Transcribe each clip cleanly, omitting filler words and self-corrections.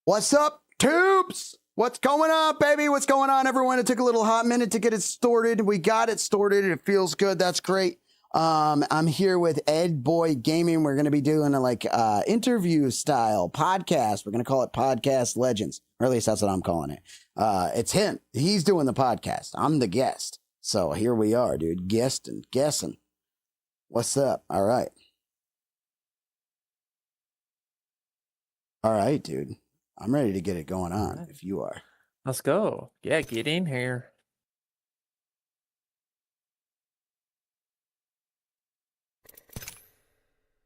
What's up, tubes? What's going on, baby? What's going on, everyone? It took a little hot minute to get it started. We got it started. It feels good. That's great. I'm here with Ed Boy Gaming. We're going to be doing a interview style podcast. We're going to call it Podcast Legends, or at least that's what I'm calling it. It's him. He's doing the podcast. I'm the guest. So here we are, dude. Guessing. What's up? All right. All right, dude. I'm ready to get it going on if you are. Let's go. Yeah, get in here.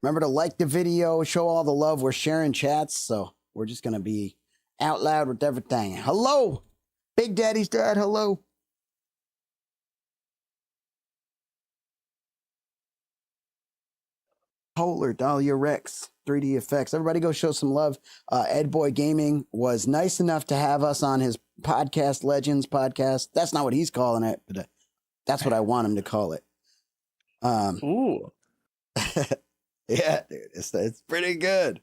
Remember to like the video, show all the love. We're sharing chats, so we're just going to be out loud with everything. Hello, Big Daddy's dad. Hello. Polar, Dahlia Rex, 3D Effects. Everybody go show some love. Ed Boy Gaming was nice enough to have us on his Podcast Legends podcast. That's not what he's calling it, but that's what I want him to call it. Ooh. Yeah, dude, it's pretty good.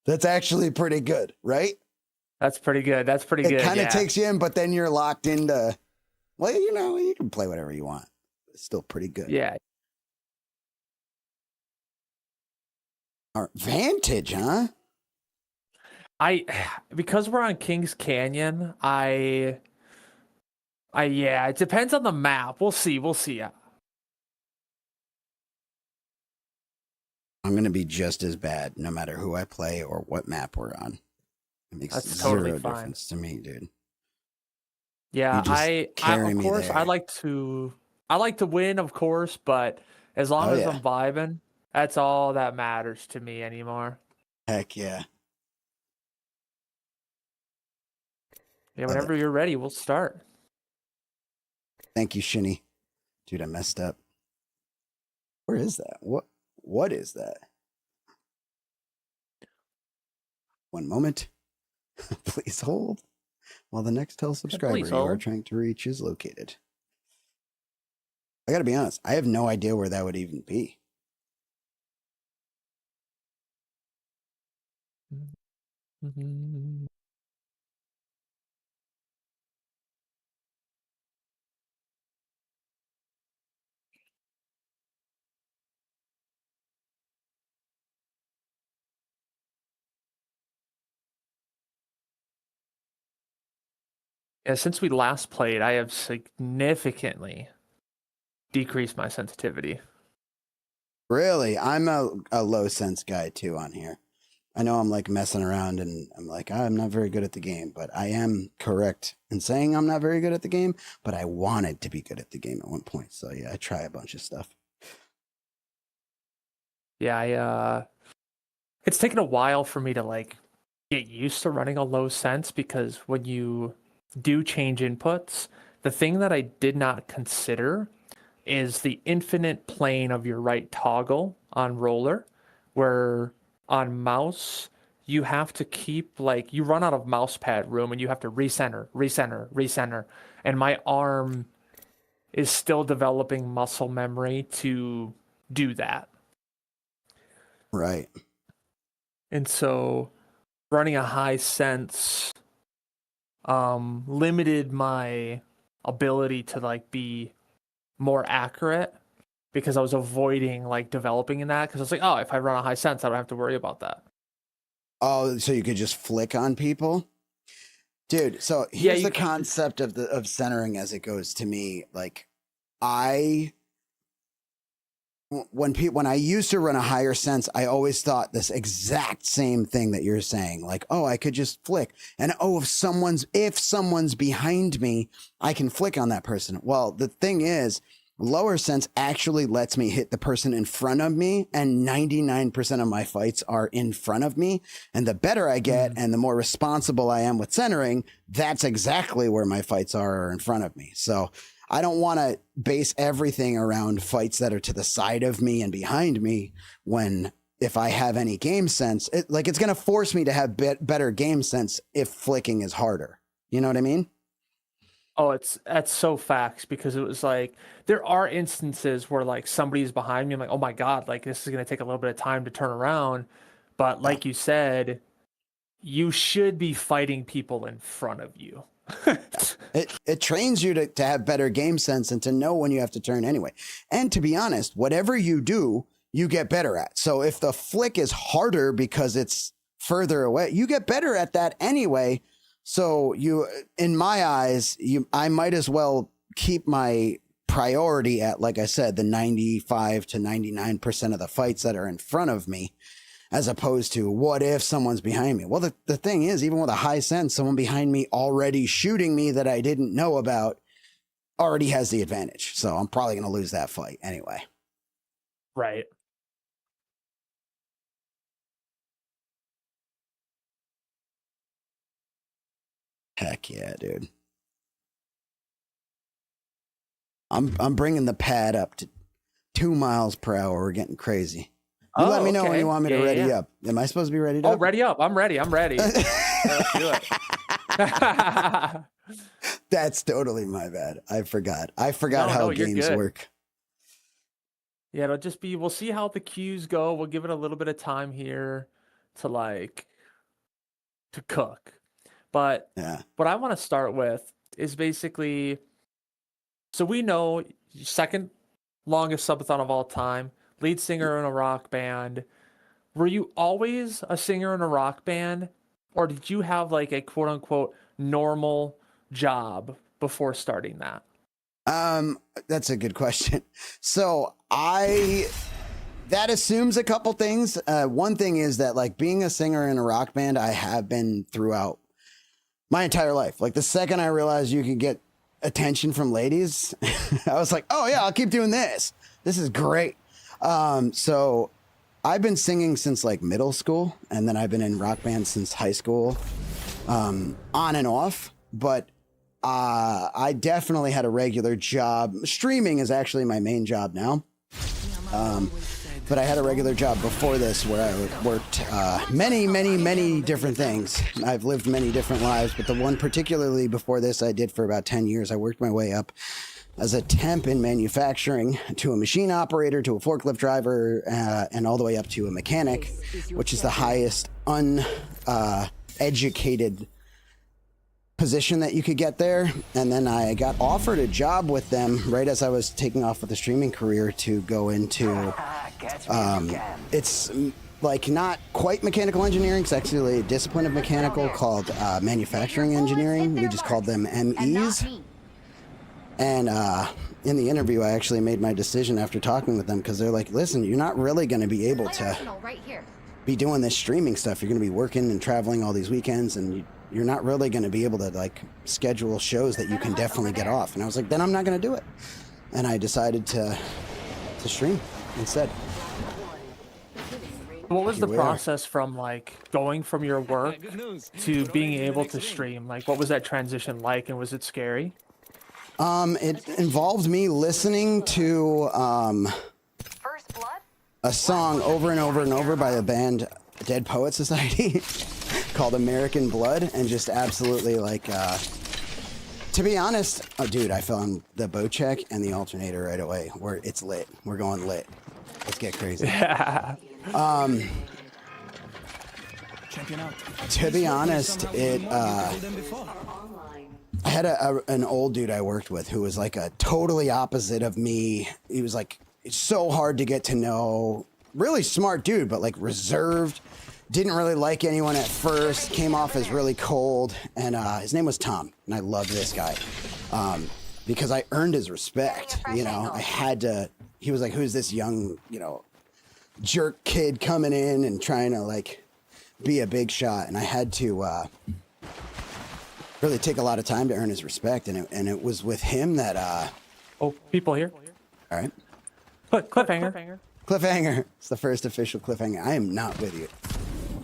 That's actually pretty good, right? That's pretty good. That's pretty good. It kind of takes you in, but then you're locked into, well, you can play whatever you want. It's still pretty good. Yeah. Our Vantage, huh? Because we're on Kings Canyon, yeah, it depends on the map. We'll see. I'm going to be just as bad no matter who I play or what map we're on. It makes That's zero totally fine. difference to me, dude. Yeah, You just carry of me course there. I like to win, of course, but as long as I'm vibing, that's all that matters to me anymore. Heck yeah. Yeah, whenever you're ready, we'll start. Thank you, Shinny. Dude, I messed up. Where is that? What is that? One moment. Please hold while the next subscriber you are trying to reach is located. I gotta be honest, I have no idea where that would even be. Mm-hmm. Yeah, since we last played, I have significantly decreased my sensitivity. Really? I'm a low sense guy too on here. I know I'm messing around and I'm not very good at the game, but I am correct in saying I'm not very good at the game, but I wanted to be good at the game at one point. So yeah, I try a bunch of stuff. Yeah, it's taken a while for me to get used to running a low sense, because when you do change inputs, the thing that I did not consider is the infinite plane of your right toggle on roller, where on mouse you have to keep you run out of mouse pad room and you have to recenter, and my arm is still developing muscle memory to do that. Right. And so running a high sense limited my ability to be more accurate, because I was avoiding developing in that, because I was like, oh, if I run a high sense, I don't have to worry about that. Oh, so you could just flick on people? Dude, so here's the concept of centering as it goes to me. When I used to run a higher sense, I always thought this exact same thing that you're saying. Oh, I could just flick. And if someone's behind me, I can flick on that person. Well, the thing is, lower sense actually lets me hit the person in front of me, and 99% of my fights are in front of me. And the better I get and the more responsible I am with centering, that's exactly where my fights are in front of me. So I don't want to base everything around fights that are to the side of me and behind me, when if I have any game sense, it's going to force me to have better game sense if flicking is harder. You know what I mean? Oh, that's so facts, because it was there are instances where somebody's behind me. I'm like, oh my God, this is going to take a little bit of time to turn around. But like you said, you should be fighting people in front of you. It trains you to have better game sense and to know when you have to turn anyway. And to be honest, whatever you do, you get better at. So if the flick is harder because it's further away, you get better at that anyway. So you, in my eyes, I might as well keep my priority at, like I said, the 95 to 99% of the fights that are in front of me, as opposed to what if someone's behind me? Well, the thing is, even with a high sense, someone behind me already shooting me that I didn't know about already has the advantage. So I'm probably going to lose that fight anyway. Right. Heck yeah, dude. I'm bringing the pad up to 2 miles per hour. We're getting crazy. You let me know when you want me to ready up. Am I supposed to be ready up? Oh, ready up. I'm ready. Let's do it. That's totally my bad. I forgot how games work. Yeah, it'll just be, we'll see how the queues go. We'll give it a little bit of time here to cook. But what I want to start with is basically, so we know second longest subathon of all time, lead singer in a rock band. Were you always a singer in a rock band, or did you have like a quote unquote normal job before starting that? That's a good question. So that assumes a couple things. One thing is that, like, being a singer in a rock band, I have been throughout my entire life. Like, the second I realized you could get attention from ladies, I was like, oh yeah, I'll keep doing this. This is great. So I've been singing since like middle school, and then I've been in rock bands since high school, on and off. But I definitely had a regular job. Streaming is actually my main job now. But I had a regular job before this where I worked many different things. I've lived many different lives, but the one particularly before this I did for about 10 years. I worked my way up as a temp in manufacturing to a machine operator, to a forklift driver, and all the way up to a mechanic, which is the highest uneducated position that you could get there. And then I got offered a job with them right as I was taking off with the streaming career to go into it's like not quite mechanical engineering. It's actually a discipline of mechanical called manufacturing engineering. We just called them MEs. And in the interview, I actually made my decision after talking with them, because they're like, listen, you're not really going to be able to be doing this streaming stuff. You're going to be working and traveling all these weekends, and you're not really going to be able to like schedule shows that you can definitely get off. And I was like, then I'm not going to do it. And I decided to stream instead. What was the process from like going from your work to being able to stream? Like, what was that transition like, and was it scary? It involved me listening to a song over and over and over by the band Dead Poet Society called American Blood, and just absolutely like, to be honest, oh dude, I fell on the boat check and the alternator right away. It's lit. We're going lit. Let's get crazy. Yeah. To be honest, I had an old dude I worked with who was like a totally opposite of me. He was like, it's so hard to get to know. Really smart dude, but like reserved. Didn't really like anyone at first. Came off as really cold. And his name was Tom. And I loved this guy because I earned his respect. You know, I had to. He was like, who's this young, jerk kid coming in and trying to like be a big shot? And I had to really take a lot of time to earn his respect, and it was with him that oh, people here. All right. Cliffhanger. It's the first official cliffhanger. I am not with you.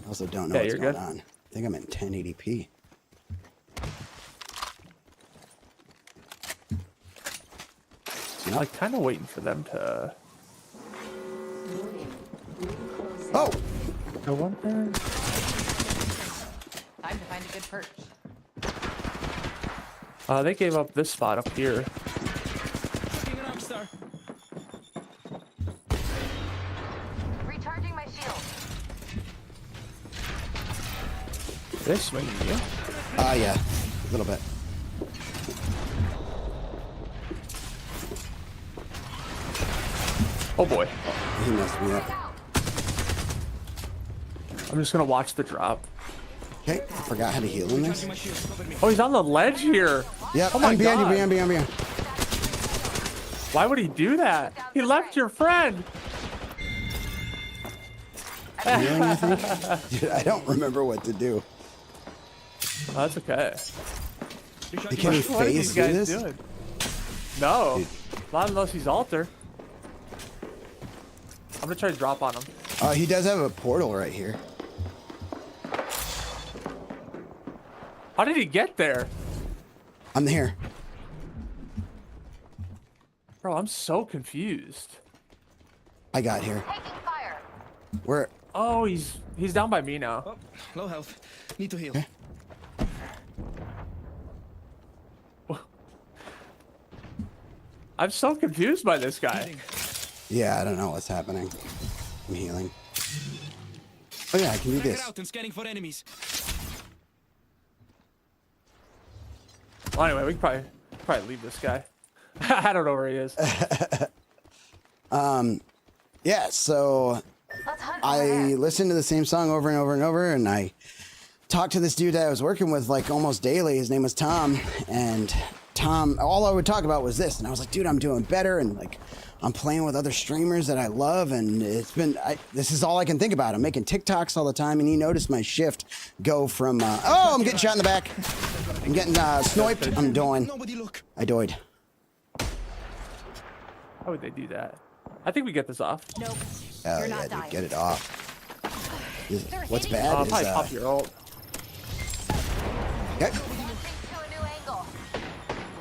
I also don't know what's going on. I think I'm in 1080p. I'm like kind of waiting for them to. Oh. No one there. Time to find a good perch. They gave up this spot up here. Recharging my shield. Did I swing you? Yeah, a little bit. Oh boy. He messed me up. I'm just gonna watch the drop. Okay, I forgot how to heal in this. Oh, he's on the ledge here. Yep, Oh my I'm behind God. you, behind you. Why would he do that? He left your friend. Healing, I think? Dude, I don't remember what to do. Oh, that's okay. Can he What are these phase through guys this? doing? No, Dude. not unless he's alter. I'm gonna try to drop on him. He does have a portal right here. How did he get there? I'm here. Bro, I'm so confused. I got here. Taking fire. Where? Oh, he's down by me now. Oh, low health. Need to heal. Okay. I'm so confused by this guy. Yeah, I don't know what's happening. I'm healing. Oh yeah, I can do Tracker this. out and scanning for enemies. Well, anyway, we can probably leave this guy. I don't know where he is. Yeah, so Let's hunt I over there. listened to the same song over and over and over, and I talked to this dude that I was working with like almost daily. His name was Tom, and Tom, all I would talk about was this, and I was like, dude, I'm doing better, and like I'm playing with other streamers that I love, and it's been this is all I can think about. I'm making TikToks all the time, and he noticed my shift go from oh, I'm getting shot in the back, I'm getting sniped, I'm doing, Nobody look. I died. How would they do that? I think we get this off. Nope. Oh You're yeah, not dude, dying. get it off. What's hitting bad I'll is probably pop your ult. okay. Think to a new angle.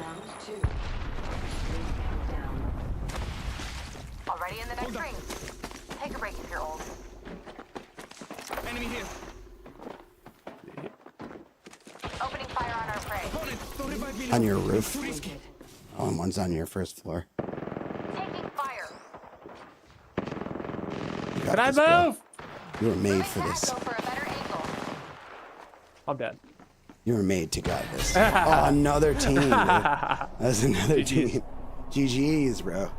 Round 2. Already in the next ring. Take a break if you're old. Enemy here. Opening fire on our prey. Opponent, don't revive me On now. your roof. Too risky. Oh, and one's on your first floor. Taking fire. You got Can I this, bro. move? You were made Let for that this. go for a better angle. I'm dead. You were made to guide this. Oh, another team. Dude. That's another team. GG's, bro.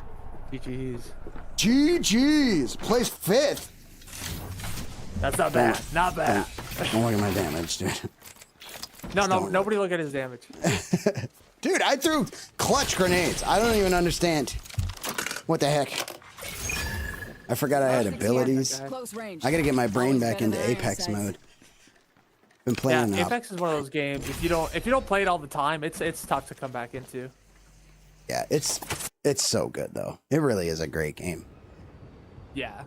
GG's. GG's. Place 5th. That's not bad. Not bad. Don't look at my damage, dude. No, don't. nobody look at his damage. Dude, I threw clutch grenades. I don't even understand. What the heck? I forgot I had abilities. Close range. I gotta get my brain Always back better into than Apex innocence. mode. Been Yeah, playing Apex is one of those games. If you don't play it all the time, it's tough to come back into. Yeah, it's so good though. It really is a great game. Yeah.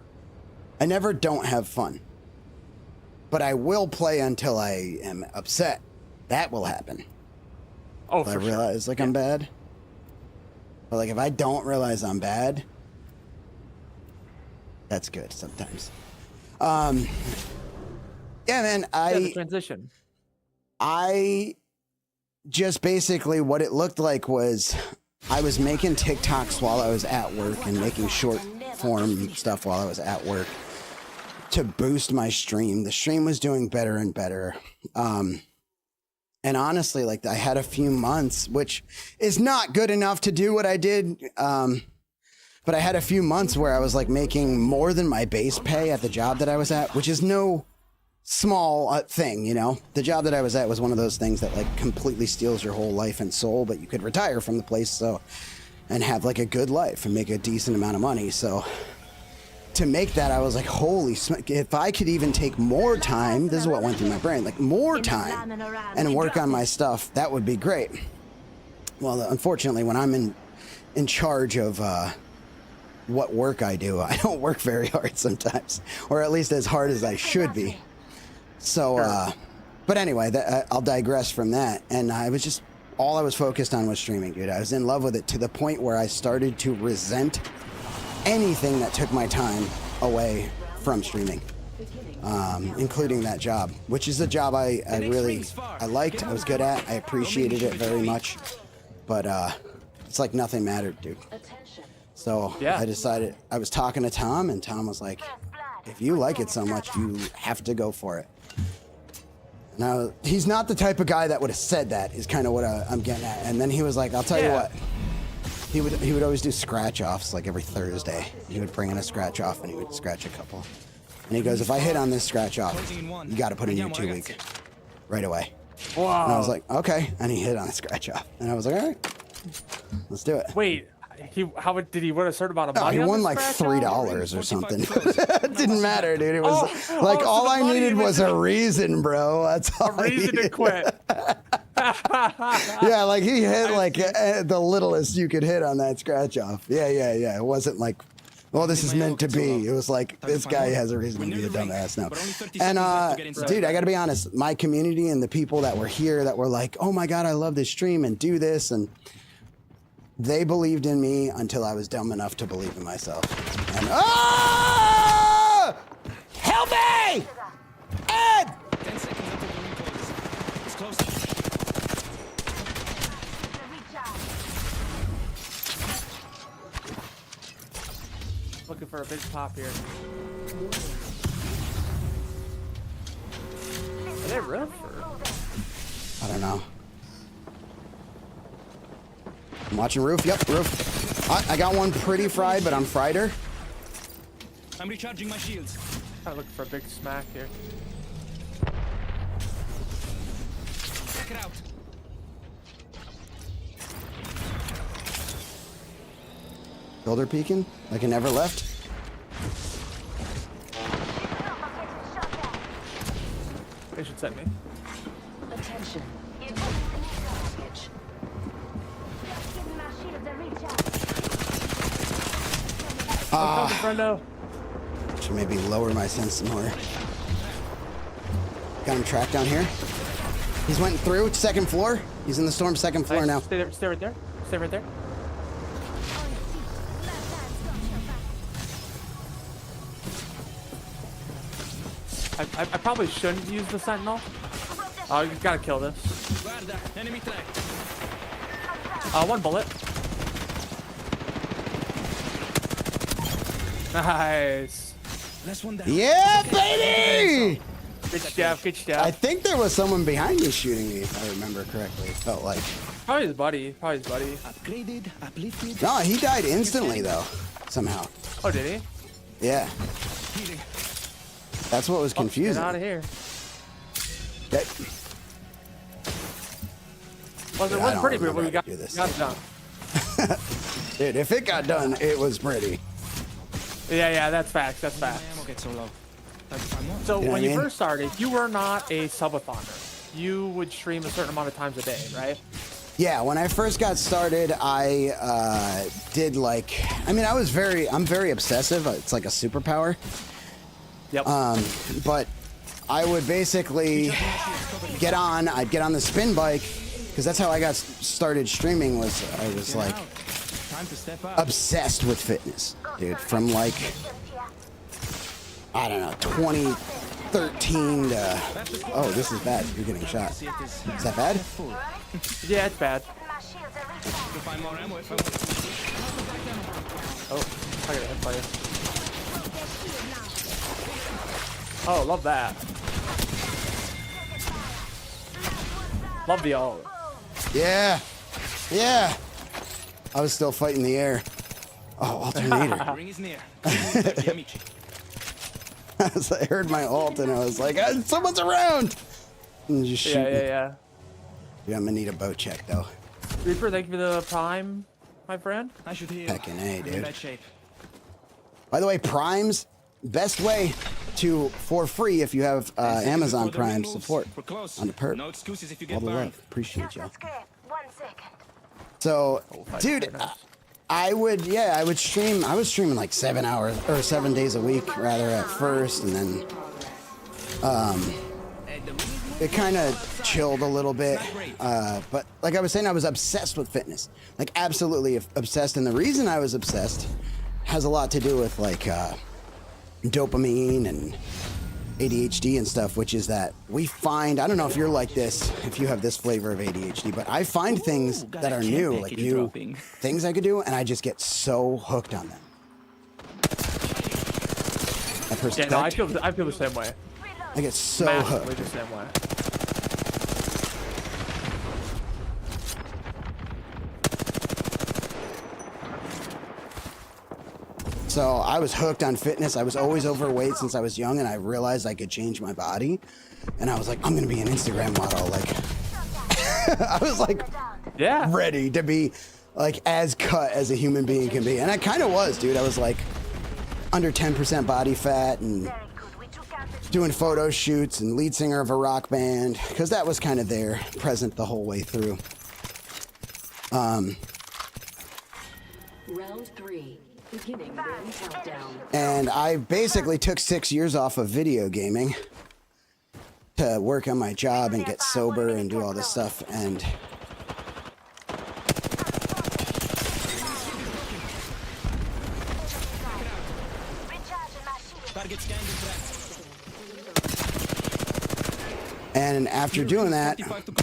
I never don't have fun. But I will play until I am upset. That will happen. Oh, If I for sure. realize like I'm bad. But like if I don't realize I'm bad, that's good sometimes. Yeah, man, Yeah, the transition. I just basically what it looked like was I was making TikToks while I was at work and making short form stuff while I was at work to boost my stream. The stream was doing better and better. And honestly, like I had a few months, which is not good enough to do what I did. But I had a few months where I was like making more than my base pay at the job that I was at, which is no small thing, you know. The job that I was at was one of those things that like completely steals your whole life and soul, but you could retire from the place and have like a good life and make a decent amount of money. So to make that, I was like, holy smoke, if I could even take more time, this is what went through my brain, like more time and work on my stuff, that would be great. Well, unfortunately, when I'm in charge of what work I do, I don't work very hard sometimes, or at least as hard as I should be. So, but anyway, I'll digress from that. And I was just, all I was focused on was streaming, dude. I was in love with it to the point where I started to resent anything that took my time away from streaming, including that job, which is a job I liked, I was good at, I appreciated it very much, but it's like nothing mattered, dude. So Yeah. I decided, I was talking to Tom, and Tom was like, if you like it so much, you have to go for it. Now, he's not the type of guy that would have said that, is kind of what I'm getting at. And then he was like, I'll tell you Yeah. what. He would always do scratch-offs, like every Thursday. He would bring in a scratch-off, and he would scratch a couple. And he goes, if I hit on this scratch-off, you got to put in your 2-week right away. Wow. And I was like, okay. And he hit on a scratch-off. And I was like, all right, let's do it. Wait, did he win a certain amount of No, money? he on won the like scratch-off? $3 or something. It didn't matter, dude. It was like so all the I money needed was a was- reason, bro. That's all I Reason to needed. quit. Yeah, like he hit like the littlest you could hit on that scratch off. Yeah. It wasn't like, well, this is meant to be. It was like, this guy has a reason to be a dumbass now. And dude, I gotta be honest, my community and the people that were here that were like, oh my God, I love this stream and do this, and they believed in me until I was dumb enough to believe in myself. And help me! Ed! 10 seconds until the ring closes. It's close. Looking for a big pop here. Are they roof or? I don't know. I'm watching roof. Yep, roof. I got one pretty fried, but I'm fried her. I'm recharging my shields. I'm looking for a big smack here. Check it out. Shoulder peeking, like it never left. They should send me. Attention. Package. Oh, Brendo. Should maybe lower my sense more. Got him tracked down here. He's went through second floor. He's in the storm second floor Nice. now. Stay there. Stay right there. Stay right there. I probably shouldn't use the sentinel. Oh, you gotta kill this. Guarda, enemy track. One bullet. Nice. Last one down. Yeah, baby! Good stuff. Good I stuff. think there was someone behind me shooting me, if I remember correctly. It felt like. Probably his buddy. Probably his buddy. Upgraded, uplifted. No, he died instantly though, somehow. Oh, did he? Yeah, Healing. that's what was Get confusing. out of here. That- Well, it Dude, I was don't pretty good remember when we how got to do this. it done. Dude, if it got done, it was pretty. Yeah, that's facts. That's My facts. ammo gets so low. 35 more. So You know when what I you mean? first started, you were not a subatoner. You would stream a certain amount of times a day, right? Yeah, when I first got started, I did like, I mean, I'm very obsessive. It's like a superpower. Yep. But I would basically I'd get on the spin bike, because that's how I got started streaming. I was like Time to step up. obsessed with fitness, dude, from like, I don't know, 2013 to, oh, this is bad. You're getting shot. See it is Is that bad? full. Yeah, it's bad. To find more ammo if I want. Oh, I got hit by you. Oh, love that. Love the ult. Yeah. Yeah. I was still fighting the air. Oh, alternator. Ring is near. Amici. As I heard my ult and I was like, someone's around. And just shoot me. Yeah. Yeah, I'm gonna need a bow check though. Reaper, thank you for the prime, my friend. I should heal. Heckin' A, I'm in dude. bad shape. By the way, Primes, best way to, for free, if you have Amazon Before the ring Prime moves, support we're close. on the perp. No excuses if you All get the burned. love. Appreciate y'all. That's great. 1 second. So, that's dude, very nice. I would stream. I was streaming like 7 hours or 7 days a week, rather, at first, and then it kind of chilled a little bit. But like I was saying, I was obsessed with fitness, like absolutely obsessed. And the reason I was obsessed has a lot to do with like dopamine and ADHD and stuff, which is that we find, I don't know if you're like this, if you have this flavor of ADHD, but I find things got that a are care new, like package new dropping. things I could do, and I just get so hooked on them. That person Yeah, no, I clicked. feel the same way. I get so Massively hooked. the same way. So I was hooked on fitness. I was always overweight since I was young, and I realized I could change my body. And I was like, I'm gonna be an Instagram model. Like, I was like, Yeah. ready to be like as cut as a human being can be, and I kind of was, dude. I was like under 10% body fat and doing photo shoots and lead singer of a rock band because that was kind of there, present the whole way through. Round 3, beginning ring countdown. And I basically took 6 years off of video gaming to work on my job and get sober and do all this stuff. And Target scanned and tracked. and after doing that, 55 to go.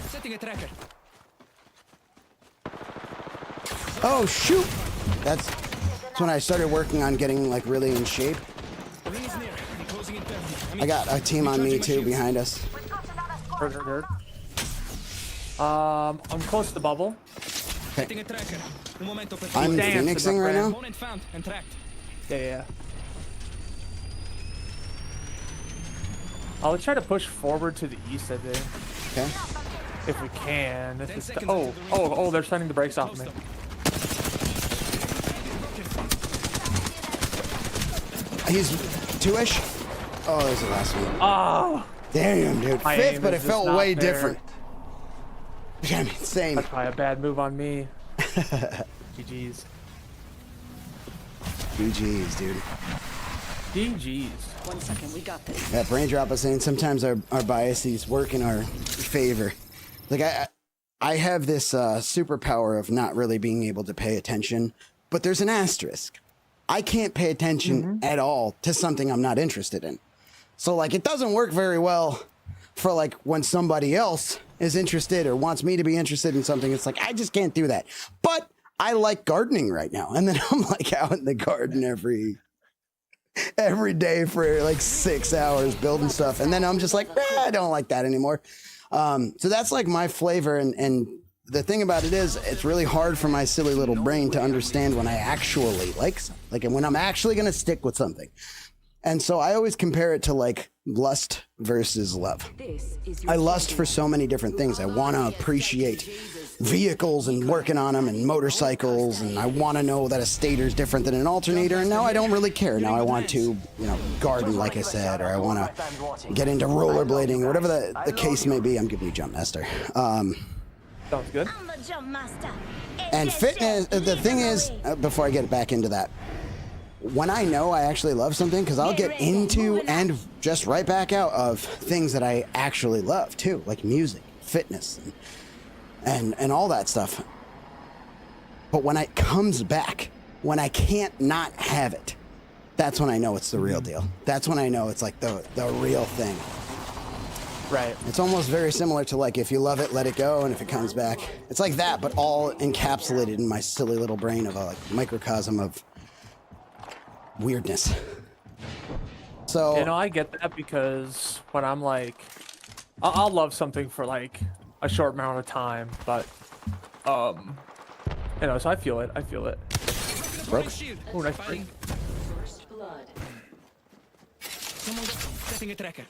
Setting a tracker. oh shoot, that's when I started working on getting like really in shape. Ring is near. I'm closing in 30. I got a team on me too behind us. Heard. I'm close to the bubble. Setting a tracker. Un momento per I'm Dancing, phoenixing my right friend. now. Opponent found and tracked. Yeah. I'll try to push forward to the east, I think, Okay. if we can. If 10 it's seconds oh, until the ring oh, oh, they're sending the brakes off Close me. them. He's 2-ish. Oh, there's the last one. Oh, Damn, dude. My Fifth, aim but is it just felt not way there. different. I mean, same. that's probably a bad move on me. GG's. GG's, dude. GG's. 1 second, we got this. That brain drop was saying sometimes our biases work in our favor. Like I have this superpower of not really being able to pay attention, but there's an asterisk. I can't pay attention at all to something I'm not interested in. So like it doesn't work very well for like when somebody else is interested or wants me to be interested in something. It's like I just can't do that. But I like gardening right now, and then I'm like out in the garden every day for like 6 hours building stuff, and then I'm just like, I don't like that anymore. So that's like my flavor, and the thing about it is, it's really hard for my silly little brain to understand when I actually like something, like when I'm actually gonna stick with something. And so I always compare it to like lust versus love. This is your I lust for so many different things. I want to appreciate vehicles and working on them and motorcycles, and I want to know that a stator is different than an alternator, and now I don't really care. Now I want to, garden, like I said, or I want to get into rollerblading, or whatever the case may be. I'm giving you Jump Master. Sounds good. And fitness, the thing is, before I get back into that, when I know I actually love something, because I'll get into and just right back out of things that I actually love too, like music, fitness, and all that stuff. But when it comes back, when I can't not have it, that's when I know it's the real deal. That's when I know it's like the real thing. Right. It's almost very similar to like if you love it, let it go, and if it comes back, it's like that, but all encapsulated in my silly little brain of a like microcosm of weirdness. So I get that because when I'm like, I'll love something for like a short amount of time, but so I feel it. broke. Shield. Oh, nice Firing. first blood. Someone setting a tracker.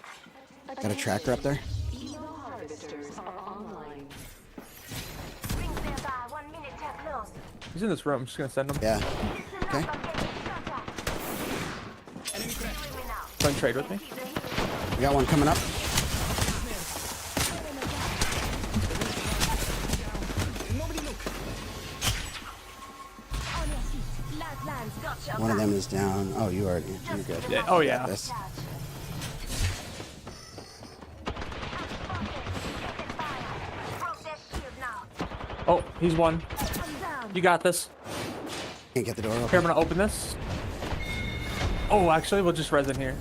Got a tracker up there. Evo harvesters are online. He's in this room. I'm just gonna send him. Yeah. Okay. Enemy cracked. Try and trade with me. We got one coming up. Nobody look. One of them is down. Oh, you're good. Yeah. Oh You yeah. got this. Oh, he's one. You got this. Can't get the door Here, I'm open. gonna open this. Oh, actually, we'll just res in here.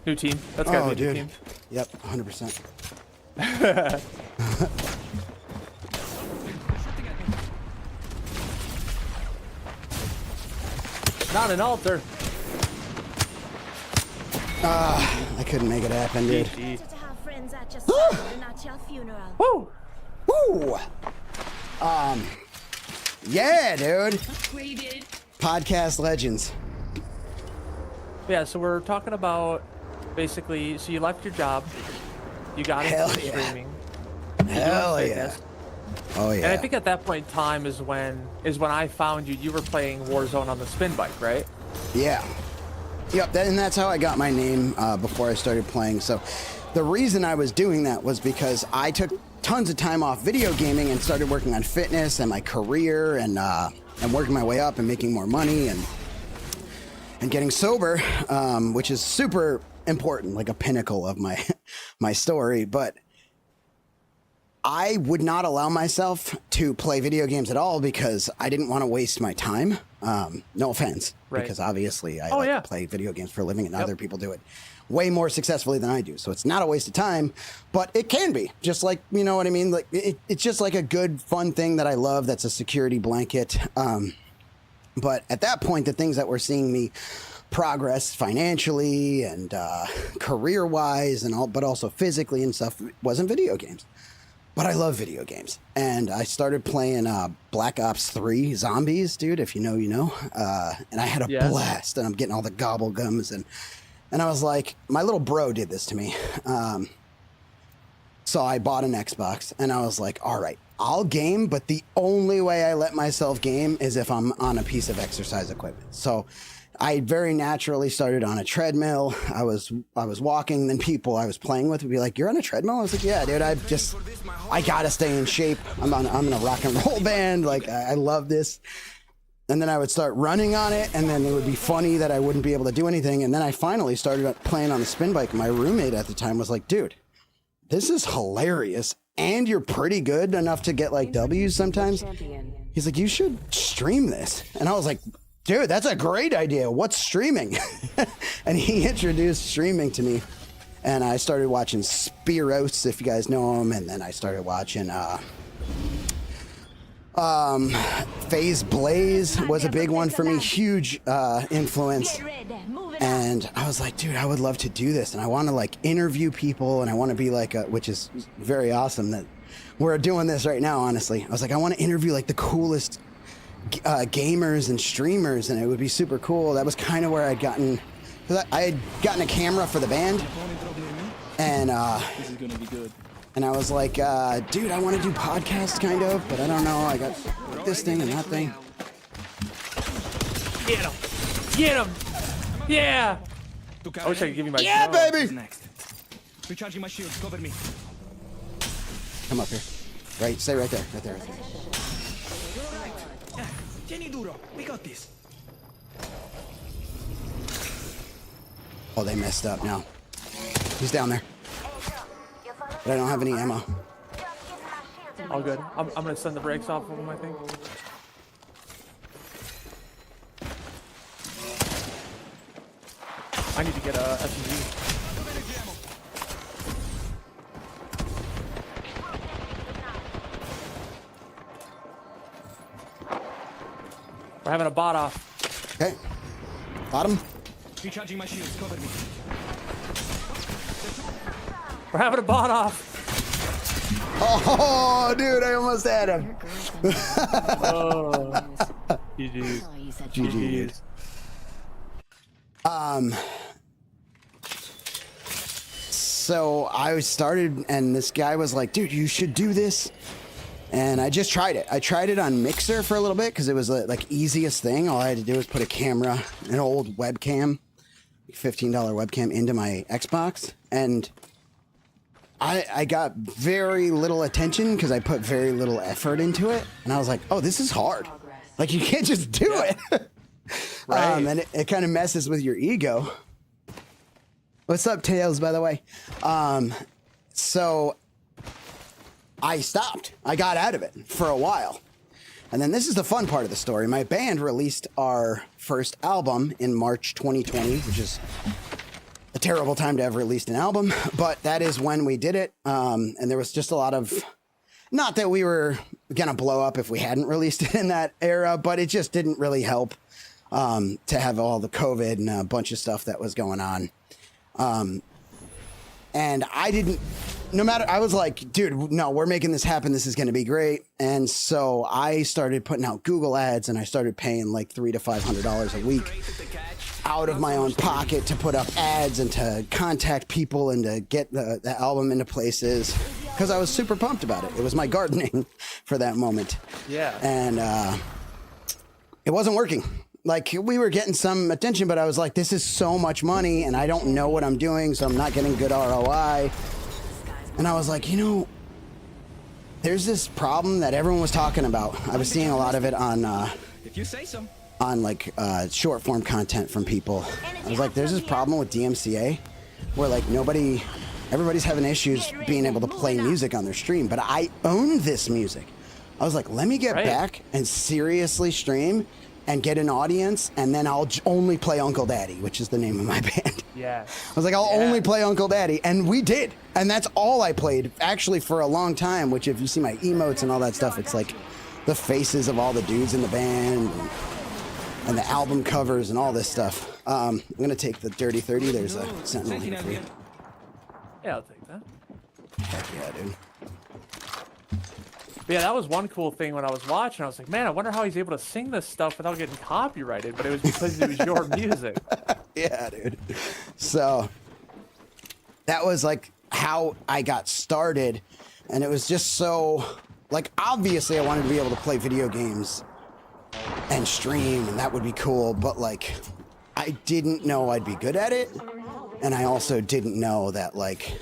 New team. That's gotta Oh, be a new dude. team. Yep, 100%. Not an altar. I couldn't make it happen, dude. GG. To have friends at your side and at your funeral. Woo! Woo! Yeah, dude. Podcast legends. Yeah, so we're talking about basically, so you left your job, you got Hell into yeah. streaming, Hell yeah. fitness, Oh and I yeah. think at that point in time is when I found you. You were playing Warzone on the spin bike, right? Yeah. Yep. And that's how I got my name before I started playing. So the reason I was doing that was because I took tons of time off video gaming and started working on fitness and my career and working my way up and making more money and getting sober, which is super important, like a pinnacle of my my story. But I would not allow myself to play video games at all because I didn't want to waste my time. No offense, Right. because obviously I Oh, like yeah. to play video games for a living and other people do it way more successfully than I do. So it's not a waste of time, but it can be just like, you know what I mean? Like it's just like a good, fun thing that I love. That's a security blanket. But at that point, the things that were seeing me progress financially and career wise and all, but also physically and stuff wasn't video games. But I love video games. And I started playing Black Ops 3 Zombies, dude. If you know, you know. And I had a Yes. blast. And I'm getting all the gobble gums. And I was like, my little bro did this to me. So I bought an Xbox. And I was like, all right, I'll game. But the only way I let myself game is if I'm on a piece of exercise equipment. So I very naturally started on a treadmill. I was walking, then people I was playing with would be like, "You're on a treadmill?" I was like, "Yeah, dude. I gotta stay in shape. I'm in a rock and roll band. Like I love this." And then I would start running on it, and then it would be funny that I wouldn't be able to do anything. And then I finally started playing on the spin bike. My roommate at the time was like, "Dude, this is hilarious, and you're pretty good enough to get like W's sometimes." Champion. He's like, "You should stream this." And I was like, "Dude, that's a great idea. What's streaming?" And he introduced streaming to me. And I started watching Spiros, if you guys know him. And then I started watching FaZe Blaze was a big one for me. Huge influence. And I was like, dude, I would love to do this. And I want to like interview people. And I want to be like, which is very awesome that we're doing this right now, honestly. I was like, I want to interview like the coolest gamers and streamers, and it would be super cool. That was kind of where I'd gotten, because I had gotten a camera for the band, and This is gonna be good. and I was like, dude, I want to do podcasts kind of, but I don't know. I got this thing and that thing. Get him! Get him! Yeah! I wish I could give you my Yeah, drone. baby. Next. Recharging my shield. Cover me. Come up here. Right, stay right there, right there, right there. Tieni duro. We got this. Oh, they messed up now. He's down there, but I don't have any ammo. All good. I'm gonna send the brakes off of him, I think. I need to get a SMG. We're having a bot off. Okay, bottom. Recharging my shield. Cover me. We're having a bot off. Oh, dude, I almost had him. Oh, GG. GG, dude. So I started, and this guy was like, dude, you should do this. And I just tried it. I tried it on Mixer for a little bit because it was like easiest thing. All I had to do was put a camera, an old webcam, $15 webcam into my Xbox. And I got very little attention because I put very little effort into it. And I was like, oh, this is hard. Like, you can't just do it. Right. And it kind of messes with your ego. What's up, Tails, by the way? So I stopped. I got out of it for a while. And then this is the fun part of the story. My band released our first album in March 2020, which is a terrible time to have released an album, but that is when we did it. And there was just a lot of, not that we were going to blow up if we hadn't released it in that era, but it just didn't really help to have all the COVID and a bunch of stuff that was going on. And I didn't no matter, I was like, dude, no, we're making this happen. This is going to be great. And so I started putting out Google ads, and I started paying like $300 to $500 a week out of my own pocket to put up ads and to contact people and to get the album into places, because I was super pumped about it. It was my gardening for that moment. Yeah. And it wasn't working. Like, we were getting some attention, but I was like, this is so much money and I don't know what I'm doing, so I'm not getting good ROI. And I was like, you know, there's this problem that everyone was talking about. I was seeing a lot of it on If you say so. on like short form content from people. I was like, there's this problem with DMCA where like everybody's having issues being able to play music on their stream, but I own this music. I was like, let me get back and seriously stream and get an audience, and then I'll only play Unkle Daddy, which is the name of my band. Yeah. I was like, I'll only play Unkle Daddy, and we did. And that's all I played, actually, for a long time, which if you see my emotes and all that stuff, it's like the faces of all the dudes in the band and the album covers and all this stuff. I'm going to take the Dirty 30. There's a Sentinel here for you. Yeah, I'll take that. Heck yeah, dude. But yeah, that was one cool thing when I was watching. I was like, man, I wonder how he's able to sing this stuff without getting copyrighted. But it was because it was your music. Yeah, dude. So that was like how I got started. And it was just so, like, obviously I wanted to be able to play video games and stream, and that would be cool. But like, I didn't know I'd be good at it. And I also didn't know that, like,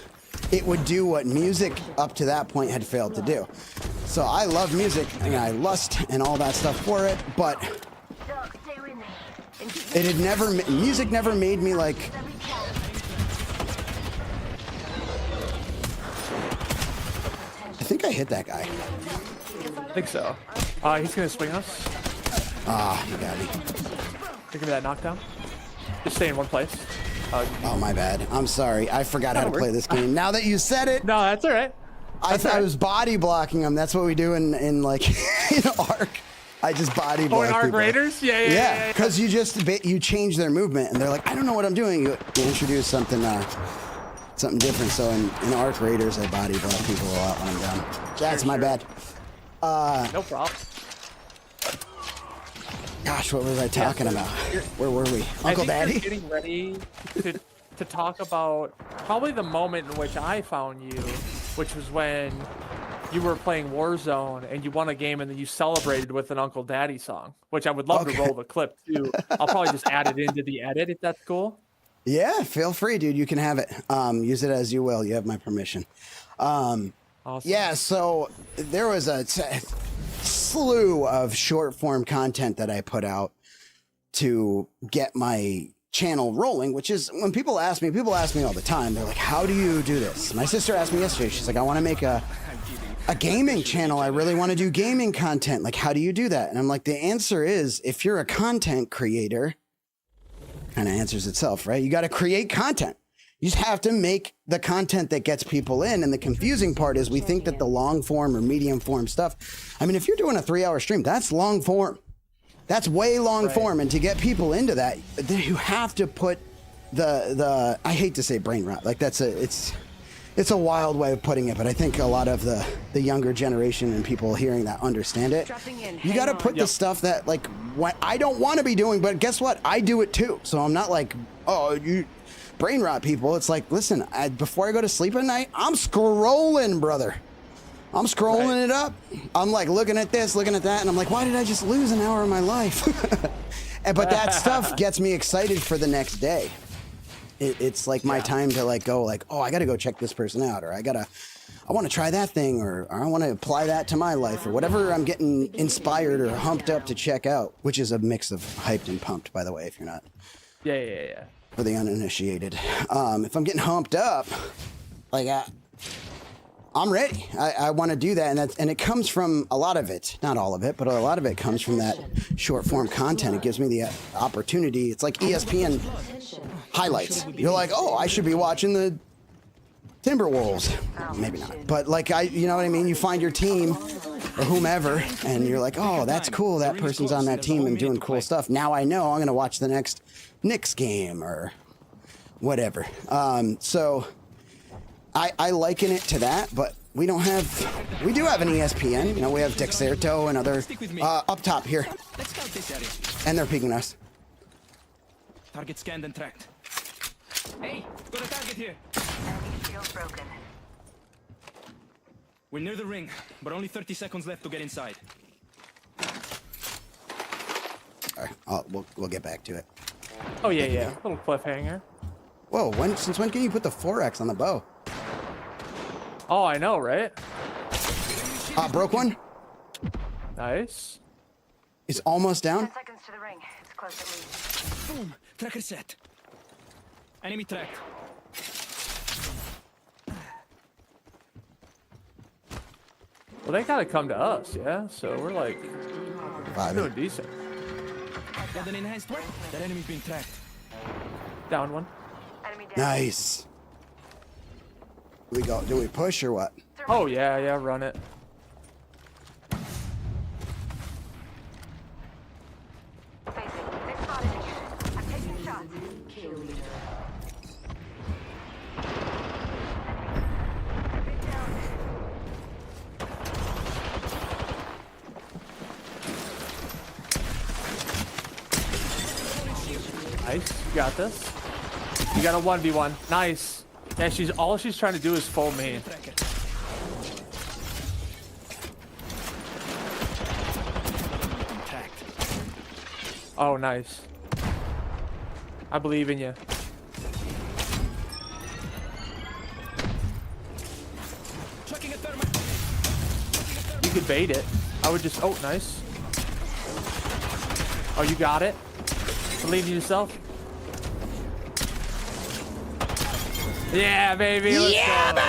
it would do what music up to that point had failed to do. So I love music and I lust and all that stuff for it, but it had never, music never made me like, I think I hit that guy. I think so. He's going to swing us. Ah, you got me. Give me that knockdown. Just stay in one place. Oh, my bad. I'm sorry. I forgot how to play this game. Now that you said it. No, that's all right. I was body blocking them. That's what we do in like in Ark. I just body block. Oh, in Ark people. Raiders? Yeah. Because you change their movement, and they're like, I don't know what I'm doing. You introduce something different. So in Ark Raiders, I body block people a lot when I'm done. That's my bad. No problem. Gosh, what was I talking about? Where were we? Unkle Daddy? You're getting ready to talk about probably the moment in which I found you, which was when you were playing Warzone and you won a game and then you celebrated with an Unkle Daddy song, which I would love to roll the clip too. I'll probably just add it into the edit if that's cool. Yeah, feel free, dude. You can have it. Use it as you will. You have my permission. Awesome. Yeah, so there was a slew of short form content that I put out to get my channel rolling, which is when people ask me all the time, they're like, how do you do this? My sister asked me yesterday, she's like, I want to make a gaming channel. I really want to do gaming content. Like, how do you do that? And I'm like, the answer is, if you're a content creator, kind of answers itself, right? You got to create content. You just have to make the content that gets people in. And the confusing part is we think that the long form or medium form stuff, I mean, if you're doing a 3-hour stream, that's long form. That's way long form. And to get people into that, you have to put the I hate to say brain rot. Like it's a wild way of putting it, but I think a lot of the younger generation and people hearing that understand it. You got to put the stuff that like what I don't want to be doing, but guess what? I do it too. So I'm not like, oh, you brain rot people. It's like, listen, before I go to sleep at night, I'm scrolling, brother. I'm scrolling it up. I'm like looking at this, looking at that, and I'm like, why did I just lose an hour of my life? But that stuff gets me excited for the next day. It's like my time to like go like, oh, I got to go check this person out, or I want to try that thing, or I want to apply that to my life, or whatever I'm getting inspired or humped up to check out, which is a mix of hyped and pumped, by the way, if you're not. Yeah. For the uninitiated. If I'm getting humped up, like I'm ready. I want to do that, and it comes from a lot of it, not all of it, but a lot of it comes from that short form content. It gives me the opportunity. It's like ESPN highlights. You're like, oh, I should be watching the Timberwolves. Maybe not, but like you know what I mean? You find your team or whomever, and you're like, oh, that's cool. That person's on that team and doing cool stuff. Now I know I'm going to watch the next Knicks game or whatever. So I liken it to that, but we do have an ESPN. You know, we have Dexerto and other up top here, Let's scout this area. and they're peeking us. Target scanned and tracked. Hey, got a target here. Enemy shield broken. We're near the ring, but only 30 seconds left to get inside. All right, we'll get back to it. Oh yeah, yeah. Little cliffhanger. Whoa, since when can you put the 4X on the bow? Oh, I know, right? Broke one. Nice. He's almost 10 down. seconds to the ring. It's close at least. Boom! Tracker set. Enemy tracked. Well, they gotta come to us, yeah. So we're like doing Vibing. decent. Got an enhanced weapon. That enemy's being tracked. Down one. Enemy down. Nice. Do we push or what? Oh yeah, yeah. Run it. Facing. They've spotted it. I'm taking shots. Kill leader. Big down. Nice. You got this. You got a 1v1. Nice. Yeah, all she's trying to do is full main. Tracker. Tracked. Oh, nice. I believe in you. Chucking a thermite. You could bait it. I would just. Oh, nice. Oh, you got it. Believe in yourself. Yeah, baby. Let's Yeah, go.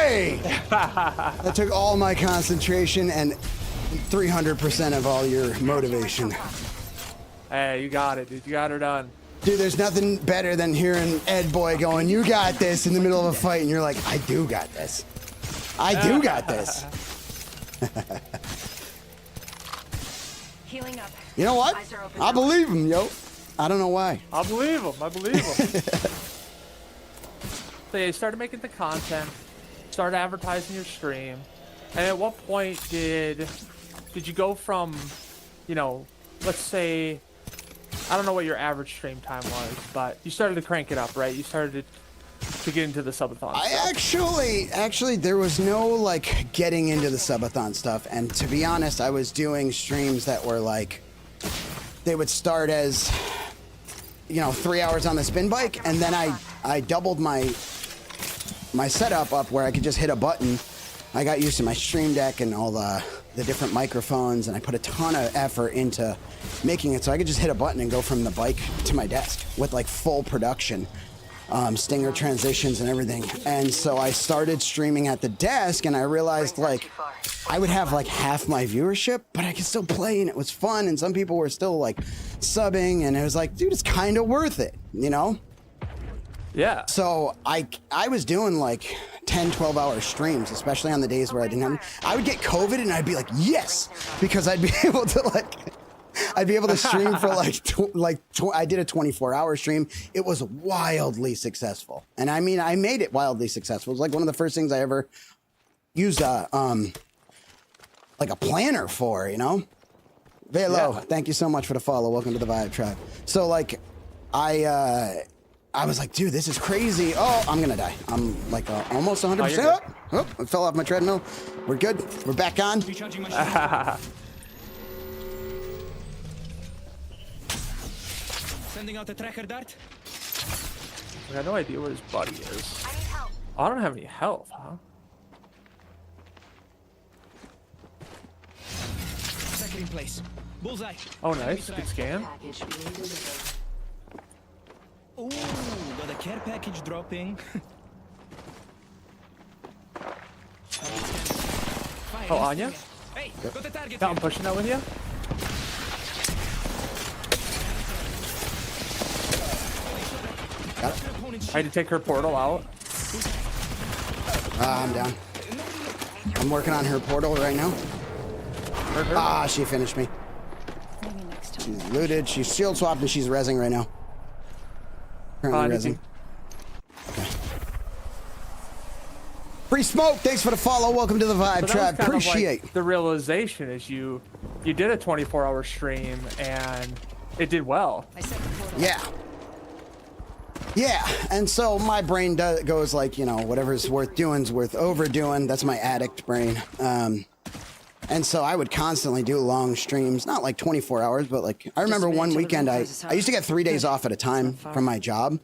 baby! That took all my concentration and 300% of all your motivation. Hey, you got it, dude. You got her done. Dude, there's nothing better than hearing Ed Boy going, "You got this," in the middle of a fight, and you're like, "I do got this. I do got this." Healing up. You know what? Eyes are open. I believe him, yo. I don't know why. I believe him. I believe him. So yeah, you started making the content, started advertising your stream, and at what point did you go from, you know, let's say, I don't know what your average stream time was, but you started to crank it up, right? You started to get into the subathon stuff. Actually, there was no like getting into the subathon stuff, and to be honest, I was doing streams that were like, they would start as, you know, 3 hours on the spin bike, and then I doubled my setup up where I could just hit a button. I got used to my stream deck and all the different microphones, and I put a ton of effort into making it so I could just hit a button and go from the bike to my desk with like full production, stinger transitions and everything. And so I started streaming at the desk, and I realized like I would have like half my viewership, but I could still play, and it was fun, and some people were still like subbing, and it was like, dude, it's kind of worth it, you know? Yeah. So I was doing like 10, 12-hour streams, especially on the days where I didn't have. I would get COVID and I'd be like, yes, because I'd be able to stream for I did a 24-hour stream. It was wildly successful, and I mean, I made it wildly successful. It was like one of the first things I ever used a planner for, you know. Velo, thank you so much for the follow. Welcome to the Vibe Tribe. So like, I was like, dude, this is crazy. Oh, I'm gonna die. I'm like almost 100%. Oh, I fell off my treadmill. We're good. We're back on. Recharging my shield. Sending out a tracker dart. I got no idea where his buddy is. I need help. Oh, I don't have any health, huh? Tracker in place. Bullseye. Oh, nice. Good scan. Package being delivered. Ooh, got a care package dropping. Oh, Anya? Hey, got the target. Yeah, I'm here. pushing that with you. I had to take her portal out. I'm down. I'm working on her portal right now. Hurt her. Ah, she finished me. Maybe next time. She's looted. She's shield swapped, and she's rezzing right now. Currently I need rezzing. to- Okay. Free smoke. Thanks for the follow. Welcome to the Vibe So that was Tribe. kind of Appreciate. like the realization is you did a 24-hour stream and it did well. I set the portal. Yeah. Yeah, and so my brain goes like, you know, whatever's worth doing's worth overdoing. That's my addict brain. And so I would constantly do long streams, not like 24 hours, but like I remember one weekend I used to get 3 days off at a time from my job.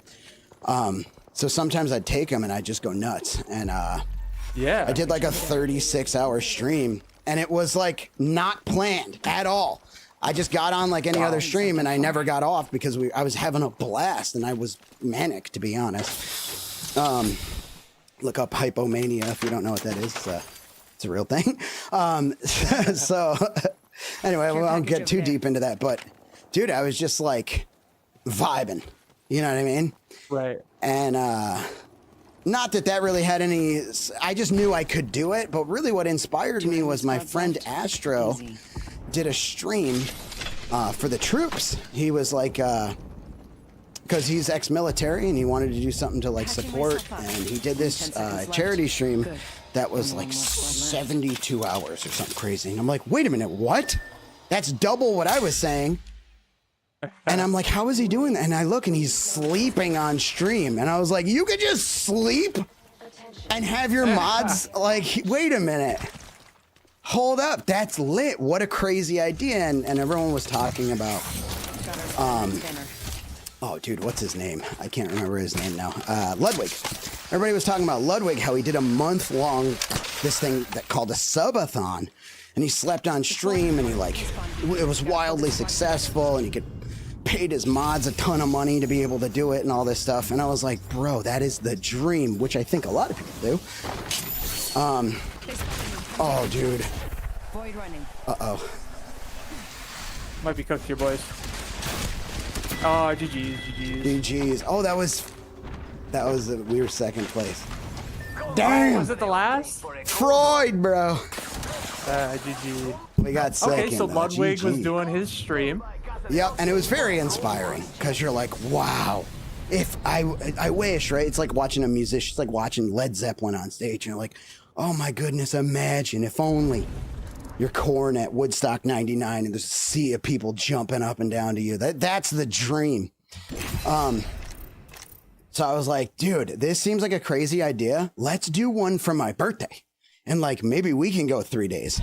So sometimes I'd take them and I'd just go nuts. And Yeah. I did like a 36-hour stream, and it was like not planned at all. I just got on like any other stream, and I never got off because I was having a blast, and I was manic, to be honest. Look up hypomania if you don't know what that is. It's a real thing. So anyway, we won't get too deep into that, but dude, I was just like vibing. You know what I mean? Right. And not that really had any. I just knew I could do it, but really what inspired me was my friend Astro did a stream for the troops. He was like, because he's ex-military and he wanted to do something to like support, and he did this charity stream that was like 72 hours or something crazy. And I'm like, wait a minute, what? That's double what I was saying. And I'm like, how is he doing that? And I look and he's sleeping on stream. And I was like, you could just sleep and have your mods like, wait a minute. Hold up, that's lit. What a crazy idea. And everyone was talking about, oh dude, what's his name? I can't remember his name now. Ludwig. Everybody was talking about Ludwig, how he did a month-long, this thing that called a Subathon. And he slept on stream, and he like, it was wildly successful, and he paid his mods a ton of money to be able to do it and all this stuff. And I was like, bro, that is the dream, which I think a lot of people do. Oh, dude. Void running. Uh-oh. Might be cooked here, boys. Oh, GG's, GG's. GG's. Oh, we were second place. Damn! Was it the last? Freud, bro. GG. We got second. Okay, so Ludwig was GG. doing his stream. Yep, and it was very inspiring because you're like, wow. If I wish, right? It's like watching a musician. It's like watching Led Zeppelin on stage. And you're like, oh my goodness, imagine if only you're Korn at Woodstock 99 and there's a sea of people jumping up and down to you. That's the dream. So I was like, dude, this seems like a crazy idea. Let's do one for my birthday. And like, maybe we can go 3 days.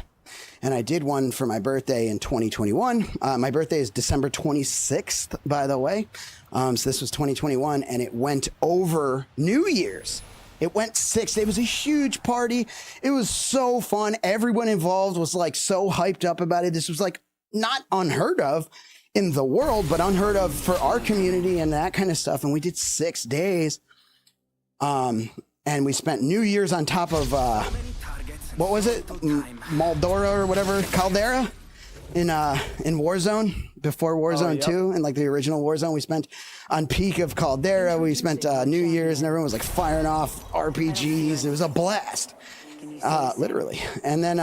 And I did one for my birthday in 2021. My birthday is December 26th, by the way. So this was 2021, and it went over New Year's. It went 6. It was a huge party. It was so fun. Everyone involved was like so hyped up about it. This was like not unheard of in the world, but unheard of for our community and that kind of stuff. And we did 6 days. And we spent New Year's on top of, what was it? Moldora or whatever, Caldera in Warzone, before Warzone 2, and like the original Warzone. We spent on peak of Caldera. We spent New Year's, and everyone was like firing off RPGs. It was a blast, literally. And then,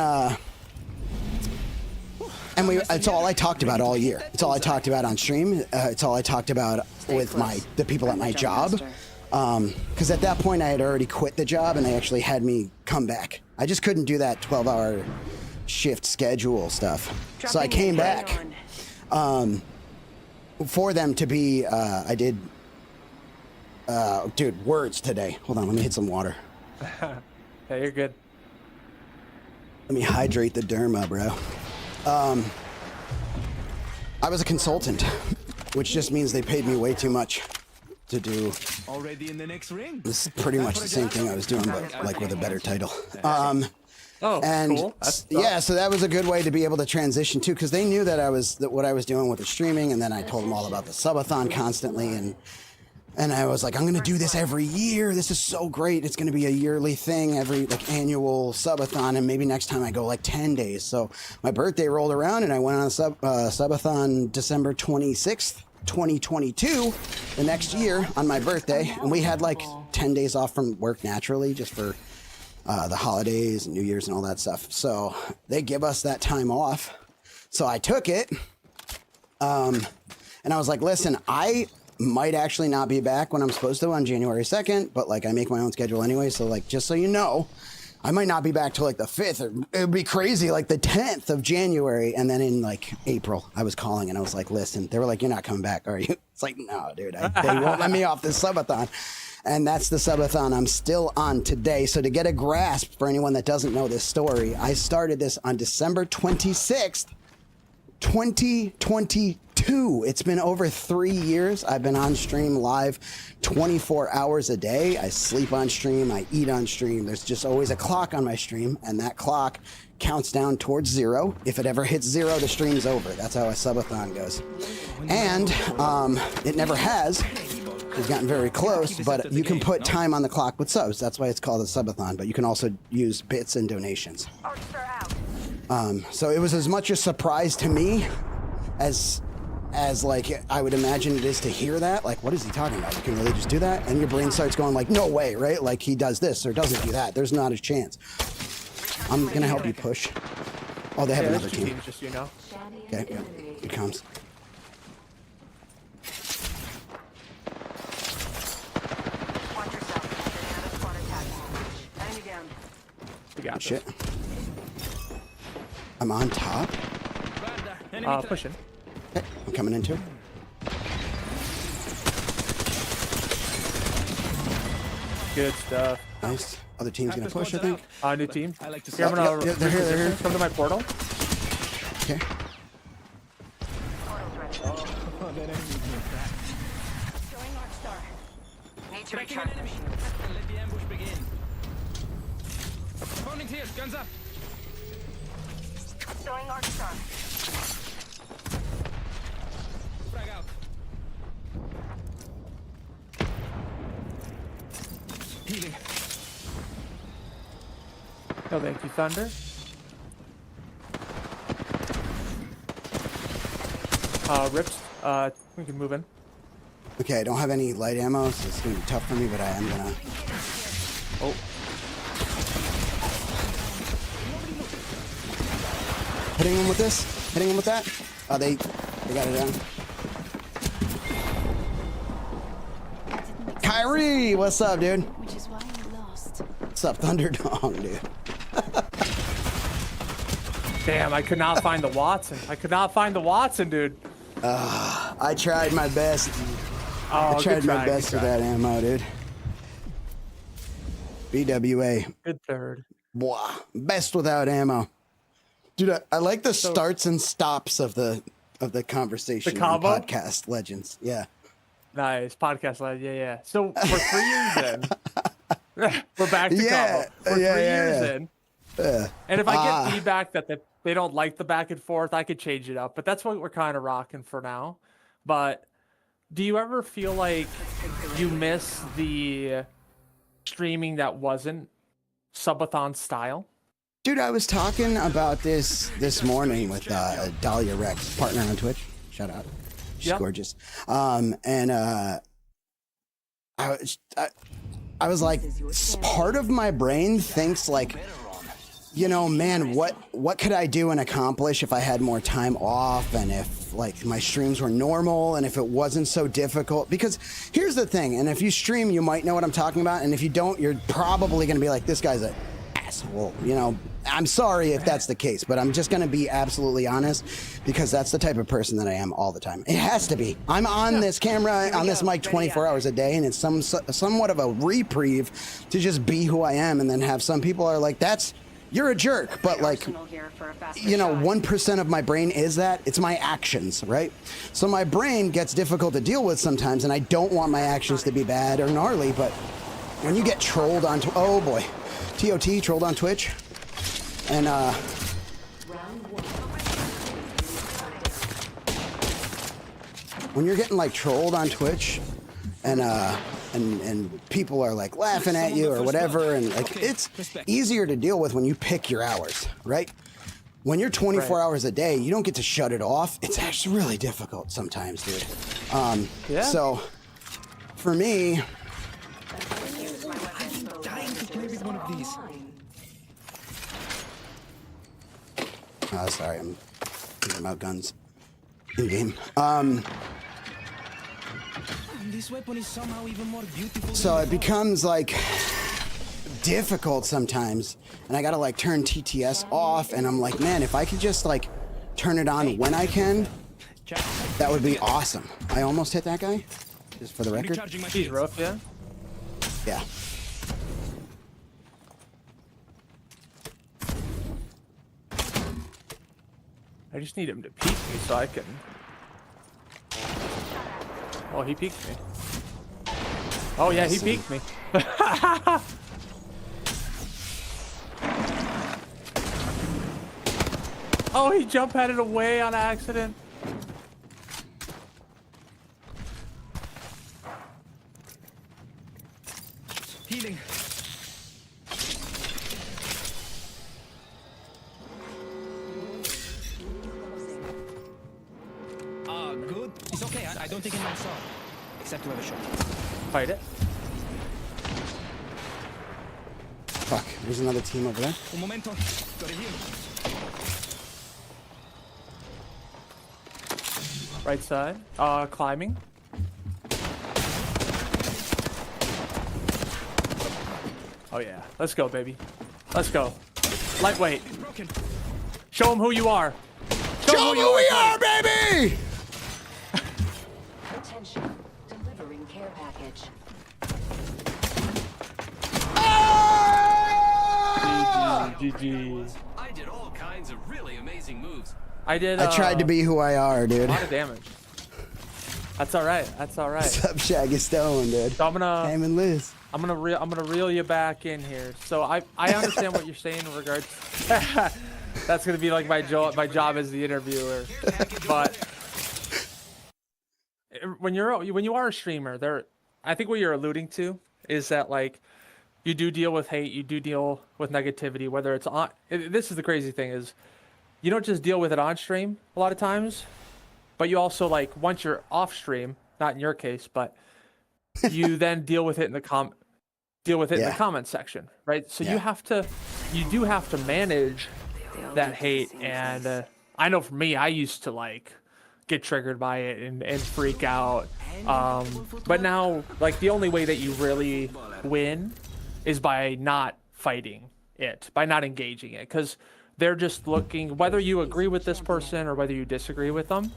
it's all I talked about all year. It's all I talked about on stream. It's all I talked about with the people at my job. Because at that point I had already quit the job and they actually had me come back. I just couldn't do that 12-hour shift schedule stuff. So I came back for them to be, I did, dude, words today. Hold on, let me hit some water. Yeah, you're good. Let me hydrate the derma, bro. I was a consultant, which just means they paid me way too much to do. Already in the next ring. This is pretty much the same thing I was doing, but like with a better title. And cool. Yeah, so that was a good way to be able to transition too, because they knew that what I was doing with the streaming, and then I told them all about the subathon constantly, and I was like, I'm gonna do this every year. This is so great. It's gonna be a yearly thing, every like annual subathon, and maybe next time I go like 10 days. So my birthday rolled around, and I went on a subathon December 26th. 2022, the next year on my birthday, and we had like 10 days off from work naturally, just for the holidays and New Year's and all that stuff. So they give us that time off. So I took it, and I was like, listen, might actually not be back when I'm supposed to on January 2nd, but like I make my own schedule anyway. So like, just so you know, I might not be back till like the 5th, or it would be crazy, like the 10th of January. And then in like April, I was calling and I was like, listen, they were like, you're not coming back, are you? It's like, no, dude, they won't let me off this subathon. And that's the subathon I'm still on today. So to get a grasp for anyone that doesn't know this story, I started this on December 26th, 2022. It's been over 3 years. I've been on stream live 24 hours a day. I sleep on stream. I eat on stream. There's just always a clock on my stream, and that clock counts down towards 0. If it ever hits 0, the stream's over. That's how a subathon goes. And it never has. It's gotten very close, but you can put time on the clock with subs. That's why it's called a subathon, but you can also use bits and donations. So it was as much a surprise to me as like I would imagine it is to hear that. Like, what is he talking about? You can really just do that? And your brain starts going like, no way, right? Like he does this or doesn't do that. There's not a chance. I'm gonna help you push. Oh, they have another team. Teams, just so you know. Okay, yeah, here comes. Watch yourself. There's another squad attack. Enemy down. We got Shit. this. I'm on top. Pushing. Okay, I'm coming in too. Good stuff. Nice. Other team's gonna push, I think. New team. I like to Here, I'm gonna Yep, they're here, they're here. come to my portal. Okay. Portal's ready. Showing Arc Star. Need to Tracking recharge an their enemy. shields. Let the ambush begin. Opponent here, guns up. Throwing Arc Star. Frag out. Healing. No, thank you, Thunder. Rips. We can move in. Okay, I don't have any light ammo, so it's gonna be tough for me, but I am gonna. Oh, Hitting him with this? Hitting him with that? Oh, they got it down. Kyrie, what's up, dude? Which is why you lost. What's up, Thunderdog, dude? damn! I could not find the Watson. I could not find the Watson, dude. I tried my best. Oh, I tried good my try, best good with try. that ammo, dude. BWA. Good third. Blah. Best without ammo. Dude, I like the starts and stops of the conversation. The on combo? podcast legends. Yeah. Nice podcast lad. Yeah, yeah. So we're 3 years in. We're back to Yeah, combo. We're yeah, 3 yeah, years yeah. in. And if I get feedback that they don't like the back and forth, I could change it up. But that's what we're kind of rocking for now. But do you ever feel like you miss the streaming that wasn't subathon style? Dude, I was talking about this morning with Dahlia Rex, partner on Twitch. Shout out. She's Yep. gorgeous. I was like, part of my brain thinks like, you know, man, what could I do and accomplish if I had more time off, and if like my streams were normal, and if it wasn't so difficult? Because here's the thing, and if you stream, you might know what I'm talking about, and if you don't, you're probably gonna be like, this guy's an asshole, you know. I'm sorry if that's the case, but I'm just going to be absolutely honest, because that's the type of person that I am all the time. It has to be. I'm on this camera, on this mic 24 hours a day, and it's somewhat of a reprieve to just be who I am, and then have some people are like, you're a jerk, but like, you know, 1% of my brain is that. It's my actions, right? So my brain gets difficult to deal with sometimes, and I don't want my actions to be bad or gnarly, but when you get trolled on, oh boy, TOT, trolled on Twitch. And when you're getting like trolled on Twitch, and people are like laughing at you or whatever, and like it's easier to deal with when you pick your hours, right? When you're 24 hours a day, you don't get to shut it off. It's actually really difficult sometimes, dude. Yeah. So for me, Dying to play with one of these. sorry, I'm thinking about guns in game. This weapon is somehow even more beautiful. So it becomes like difficult sometimes, and I gotta like turn TTS off, and I'm like, man, if I could just like turn it on when I can, that would be awesome. I almost hit that guy, just for the record. Recharging my He's shields. rough, yeah. Yeah. I just need him to peek me so I can. Oh, he peeked me. Oh yeah, he peeked me. Oh, he jump headed away on accident. Healing. Good. It's okay. I don't think anyone saw. Except whoever shot. Fight it. Fuck, there's another team over there. Un momento. Gotta heal. Right side. Climbing. Oh yeah. Let's go, baby. Let's go. Lightweight. Broken. Show him who you are. Show me who we are, baby! Attention. Delivering care package. GG. I did all kinds of really amazing moves. I did. I tried to be who I are, a dude. lot of damage. That's all right. That's all right. What's up, Shaggy Stone, dude? So I'm and Liz. gonna reel you back in here. So I understand what you're saying in regards. That's gonna be like my job as the interviewer. But when you are a streamer, I think what you're alluding to is that like you do deal with hate, you do deal with negativity, whether it's on. This is the crazy thing is, you don't just deal with it on stream a lot of times, but you also like once you're off stream, not in your case, but you then deal with it in the comment section, right? So Yeah. you do have to manage that hate, and I know for me, I used to like get triggered by it and freak out. But now, like the only way that you really win is by not fighting it, by not engaging it, because they're just looking, whether you agree with this person or whether you disagree with them,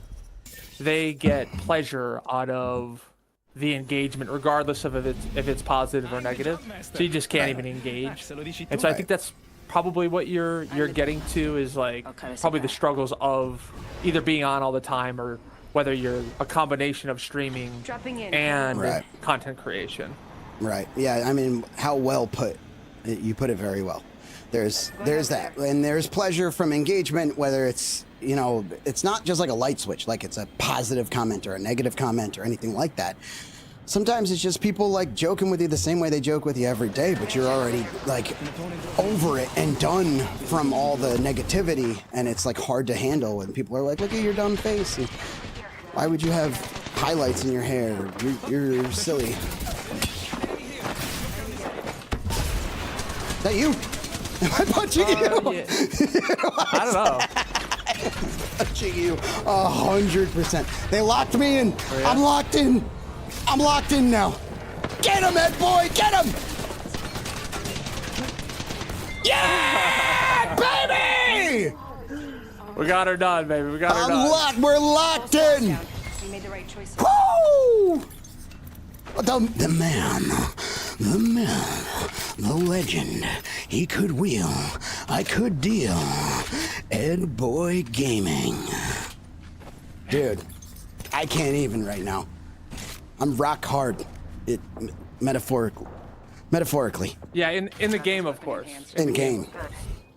they get pleasure out of the engagement, regardless of if it's positive or negative. So you just can't even engage. And so I think that's probably what you're getting to, is like probably the struggles of either being on all the time or whether you're a combination of streaming and Right. content creation. Right. Yeah. I mean, how well put. You put it very well. There's that, and there's pleasure from engagement, whether it's, you know, it's not just like a light switch, like it's a positive comment or a negative comment or anything like that. Sometimes it's just people like joking with you the same way they joke with you every day, but you're already like over it and done from all the negativity, and it's like hard to handle when people are like, look at your dumb face. And why would you have highlights in your hair? You're silly. Is that you? Am I punching you? Yeah. I don't know. Punching you 100%. They locked me in. Oh, yeah? I'm locked in. I'm locked in now. Get him, Ed boy. Get him. Yeah, baby. We got her done, baby. We got her I'm done. locked. We're locked in. We made the right choice. Woo! The man, the legend. He could wheel, I could deal. Ed Boy Gaming. Dude, I can't even right now. I'm rock hard. Metaphorically. Yeah, in the game, of course. In game. Good.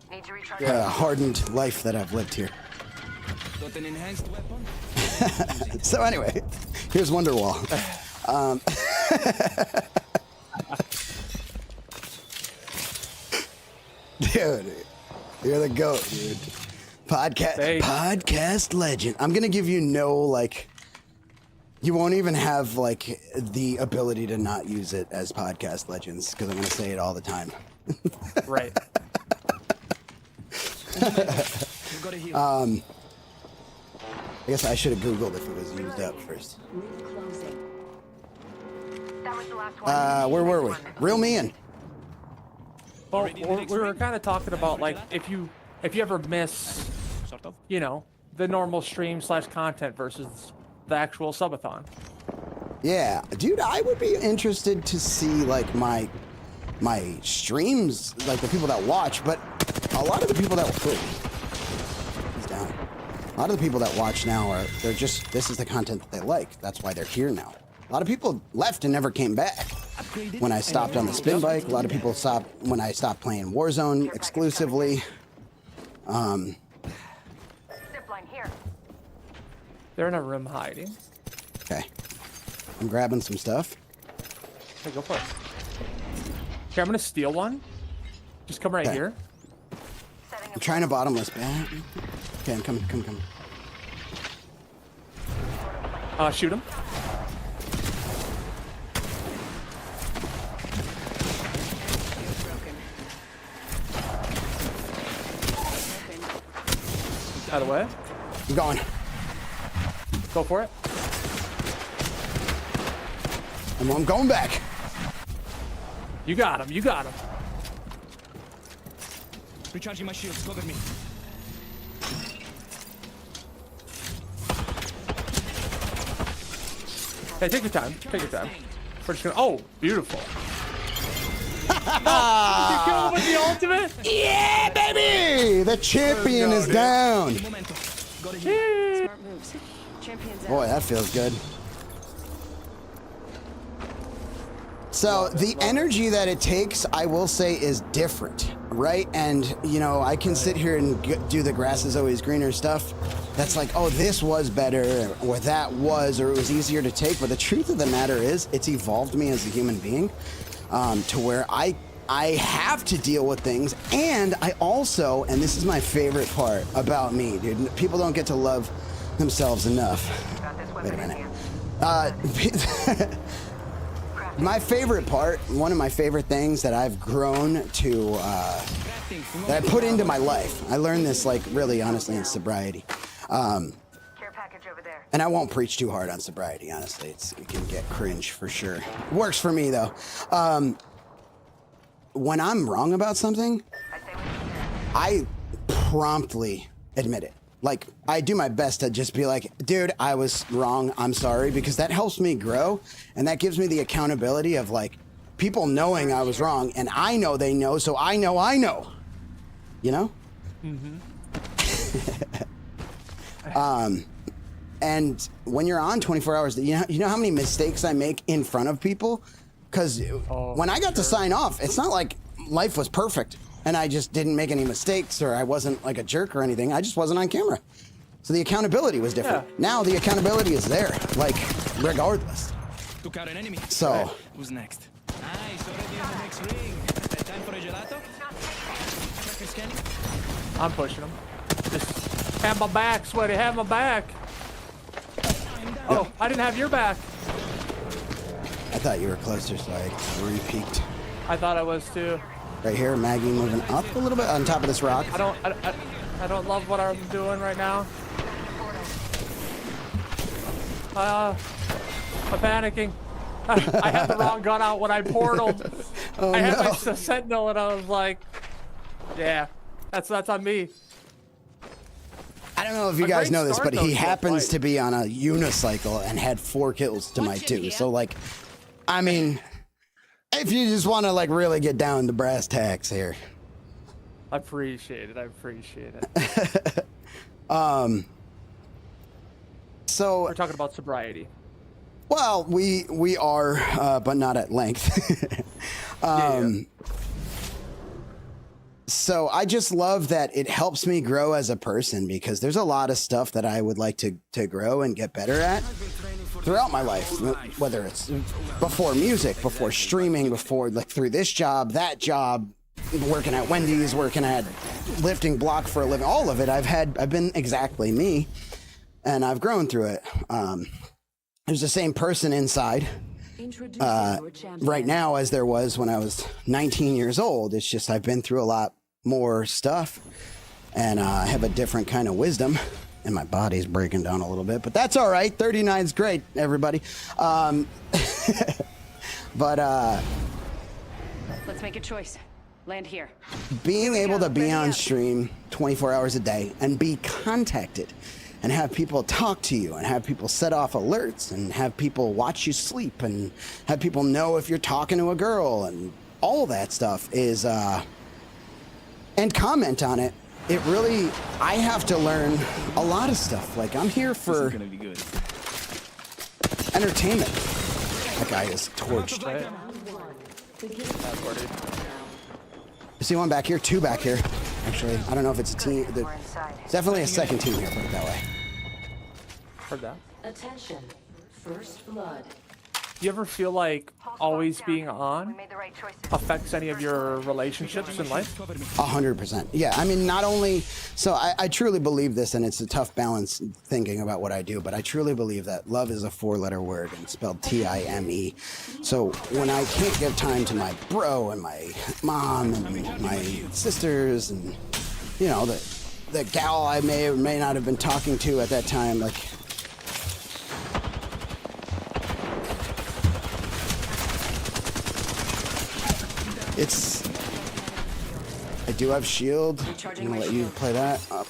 Need to recharge. Hardened life that I've lived here. Got an enhanced weapon? So anyway, here's Wonderwall. Dude, you're the GOAT, dude. Podcast legend. I'm gonna give you no, like, you won't even have, like, the ability to not use it as podcast legends, because I'm gonna say it all the time. Right. You gotta heal. I guess I should have Googled if it was used up first. Ring closing. That was the last one. Where were we? Reel me in. Well, we were kind of talking about like if you ever miss, Sort of. you know, the normal stream / content versus the actual subathon. Yeah, dude, I would be interested to see like my streams, like the people that watch, but a lot of the people that he's down. A lot of the people that watch now they're just, this is the content that they like. That's why they're here now. A lot of people left and never came back. When I stopped on the spin bike, a lot of people stopped when I stopped playing Warzone exclusively. Zipline here. They're in a room hiding. Okay. I'm grabbing some stuff. Okay, go for it. Okay, I'm gonna steal one. Just come right Okay. here. Setting I'm trying to bottomless bat. Okay, I'm coming. Shoot him. Out of the way. I'm going. Go for it. I'm going back. You got him. You got him. Recharging my shields. Cover me. Hey, take your time. Take your time. We're just gonna. Oh, beautiful. Did you kill him with the ultimate? Yeah, baby! The champion is down. Momento. Got it here. Smart moves. Champions out. Boy, that feels good. So the energy that it takes, I will say, is different, right? And, you know, I can sit here and do the grass is always greener stuff. That's like, oh, this was better, or that was, or it was easier to take. But the truth of the matter is, it's evolved me as a human being to where I have to deal with things. And I also, and this is my favorite part about me, dude, people don't get to love themselves enough. Got this Wait a weapon in minute. hand. My favorite part, one of my favorite things that I've grown to, that I put into my life. I learned this, like, really honestly in sobriety. Care package over there. And I won't preach too hard on sobriety, honestly. It can get cringe for sure. It works for me, though. When I'm wrong about something, I say we need I promptly admit it. Like, I do my best to just be like, dude, I was wrong. I'm sorry, because that helps me grow. And that gives me the accountability of, like, people knowing I was wrong. And I know they know, so I know. You know? Mm-hmm. And when you're on 24 hours, you know how many mistakes I make in front of people? Because when I got to sign off, it's not like life was perfect. And I just didn't make any mistakes, or I wasn't like a jerk or anything. I just wasn't on camera. So the accountability was different. Yeah. Now the accountability is there, like, regardless. Took out an enemy. So- Right. Who's next? Nice. Already in the next ring. Time for a gelato? Tracker scanning. I'm pushing him. Just have my back, sweaty. Have my back. Oh, I didn't have your back. I thought you were closer, so I re-peeked. I thought I was too. Right here, Maggie moving up a little bit on top of this rock. I don't love what I'm doing right now. I'm panicking. I had the wrong gun out when I portaled. Oh, I had no. my sentinel and I was like, yeah, that's on me. I don't know if you A guys great know this, start, but though, he to a happens fight. to be on a unicycle and had 4 kills to my 2. So, like, I mean, if you just want to, like, really get down to brass tacks here. I appreciate it. I appreciate it. So, We're talking about sobriety. well, we are, but not at length. Yeah. So I just love that it helps me grow as a person, because there's a lot of stuff that I would like to grow and get better at throughout my life, whether it's before music, before streaming, before, like, through this job, that job, working at Wendy's, working at lifting block for a living, all of it. I've been exactly me, and I've grown through it. There's the same person inside right now as there was when I was 19 years old. It's just I've been through a lot more stuff, and I have a different kind of wisdom, and my body's breaking down a little bit, but that's all right. 39 is great, everybody. But Let's make a choice. Land here. being able to be ready on up. stream 24 hours a day and be contacted and have people talk to you and have people set off alerts and have people watch you sleep and have people know if you're talking to a girl and all that stuff is and comment on it. It really, I have to learn a lot of stuff. Like, I'm here for Gonna be good. entertainment. That guy is torched. Right? You see one back here, two back here. Actually, I don't know if it's a team. We're inside. It's definitely a second team here, put it that way. Heard that. Attention. First blood. You ever feel like always being We on made the right choices. affects any of your relationships in life? 100%. Yeah, I mean, not only, so I truly believe this, and it's a tough balance thinking about what I do, but I truly believe that love is a 4-letter word and spelled T-I-M-E. So when I can't give time to my bro and my mom and my sisters and, you know, the gal I may or may not have been talking to at that time, like, it's, I do have shield. I'm gonna let you play that up.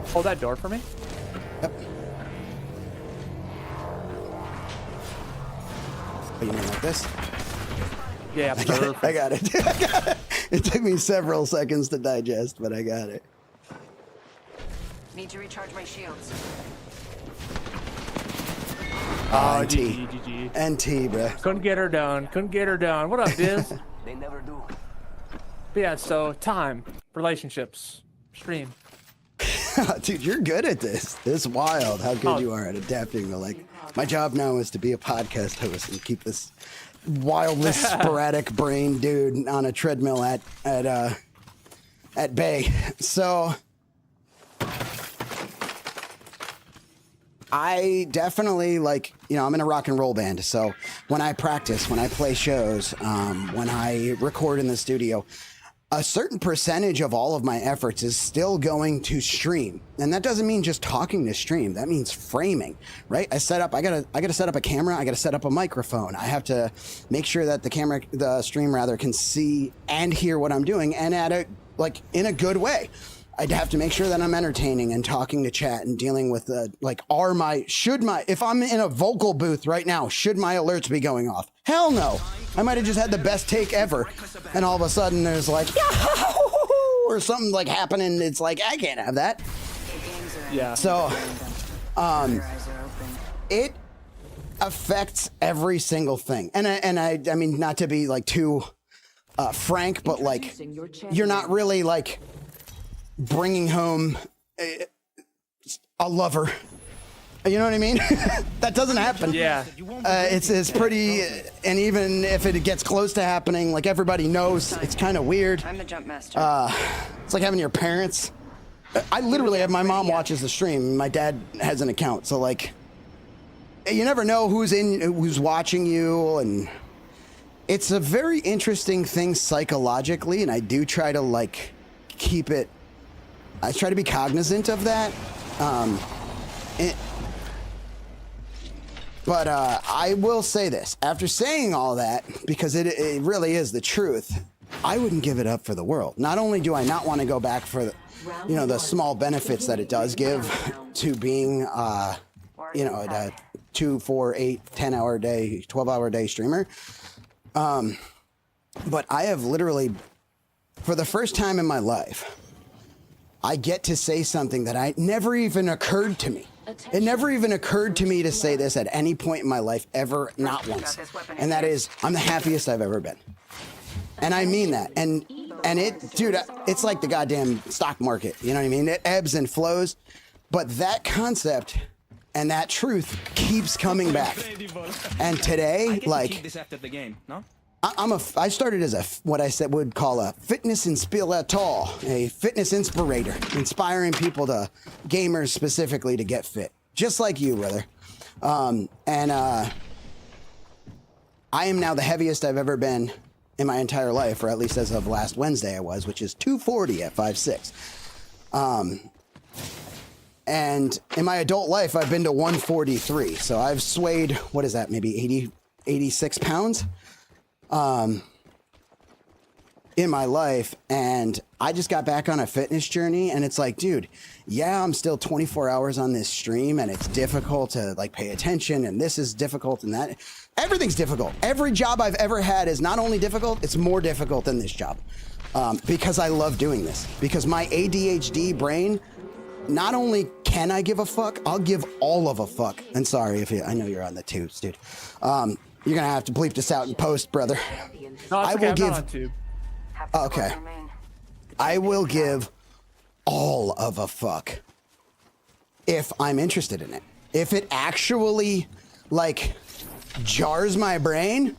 Hold that door for me. Yep. Oh, you mean like this? Yeah, perfect. I got it. I got it. It took me several seconds to digest, but I got it. Need to recharge my shields. Oh, NT. GG, GG. NT, bro. Couldn't get her done. Couldn't get her done. What up, Biz? They never do. But yeah, so time, relationships, stream. Dude, you're good at this. It's wild how good you are at adapting to, like, my job now is to be a podcast host and keep this wildly sporadic brain dude on a treadmill at bay. So I definitely, like, you know, I'm in a rock and roll band. So when I practice, when I play shows, when I record in the studio, a certain percentage of all of my efforts is still going to stream. And that doesn't mean just talking to stream. That means framing, right? I gotta set up a camera. I gotta set up a microphone. I have to make sure that the stream rather can see and hear what I'm doing and in a good way. I'd have to make sure that I'm entertaining and talking to chat and dealing with if I'm in a vocal booth right now, should my alerts be going off? Hell no. I might have just had the best take ever. And all of a sudden there's like, or something like happening. It's like, I can't have that. Yeah. So, it affects every single thing. And I mean, not to be like too frank, but like, you're not really like bringing home a lover. You know what I mean? That doesn't happen. Yeah. It's pretty, and even if it gets close to happening, like everybody knows, it's kind of weird. I'm the jump master. It's like having your parents. I literally have my mom watches the stream. My dad has an account, so like, you never know who's watching you, and it's a very interesting thing psychologically. And I do try to like keep it. I try to be cognizant of that. But I will say this, after saying all that, because it really is the truth, I wouldn't give it up for the world. Not only do I not want to go back for the small benefits that it does give to being a 2, 4, 8, 10-hour day, 12-hour day streamer, but I have literally, for the first time in my life, I get to say something that never even occurred to me. It never even occurred to me to say this at any point in my life ever, not once. And that is, I'm the happiest I've ever been. And I mean that. And it, dude, it's like the goddamn stock market. You know what I mean? It ebbs and flows. But that concept and that truth keeps coming back. And today, like, Keep this after the game, no? I started as what I would call a fitness inspirator, a fitness inspirator, inspiring people gamers specifically to get fit, just like you, brother. I am now the heaviest I've ever been in my entire life, or at least as of last Wednesday I was, which is 240 at 5'6". And in my adult life, I've been to 143. So I've swayed, what is that, maybe 86 pounds in my life. And I just got back on a fitness journey. And it's like, dude, yeah, I'm still 24 hours on this stream. And it's difficult to like pay attention. And this is difficult and that. Everything's difficult. Every job I've ever had is not only difficult, it's more difficult than this job. Because I love doing this. Because my ADHD brain, not only can I give a fuck, I'll give all of a fuck. And sorry if I know you're on the tubes, dude. You're gonna have to bleep this out in post, brother. No, it's okay. I'm not on tube. Okay. I will give all of a fuck if I'm interested in it. If it actually like jars my brain,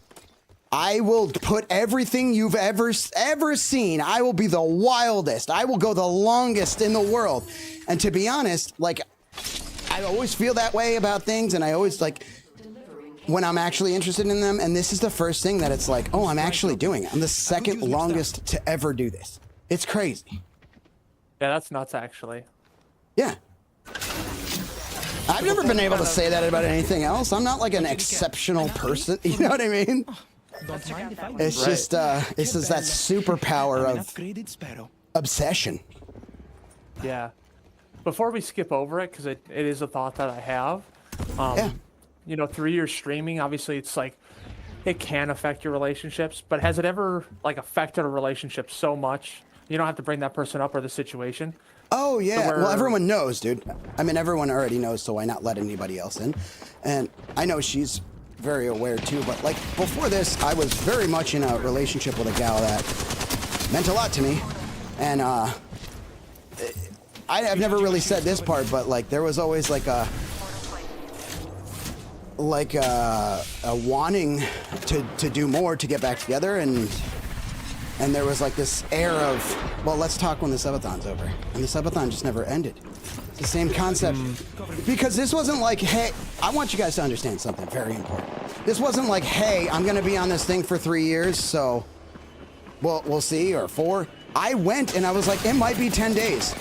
I will put everything you've ever seen. I will be the wildest. I will go the longest in the world. And to be honest, like, I always feel that way about things. And I always like when I'm actually interested in them. And this is the first thing that it's like, oh, I'm actually doing it. I'm the second longest to ever do this. It's crazy. Yeah, that's nuts, actually. Yeah. I've never been able to say that about anything else. I'm not like an exceptional person. You know what I mean? It's just it's just that superpower of obsession. Yeah. Before we skip over it, because it is a thought that I have. Yeah. You know, through your streaming, obviously it's like it can affect your relationships, but has it ever like affected a relationship so much you don't have to bring that person up or the situation? Oh yeah. Well, everyone knows, dude. I mean, everyone already knows, so why not let anybody else in? And I know she's very aware too, but like before this, I was very much in a relationship with a gal that meant a lot to me. And I've never really said this part, but like there was always like a wanting to do more, to get back together, and there was like this air of, well, let's talk when the Subathon's over. And the Subathon just never ended. It's the same concept. Because this wasn't like, hey, I want you guys to understand something very important. This wasn't like, hey, I'm going to be on this thing for 3 years, so we'll see, or 4. I went and I was like, it might be 10 days.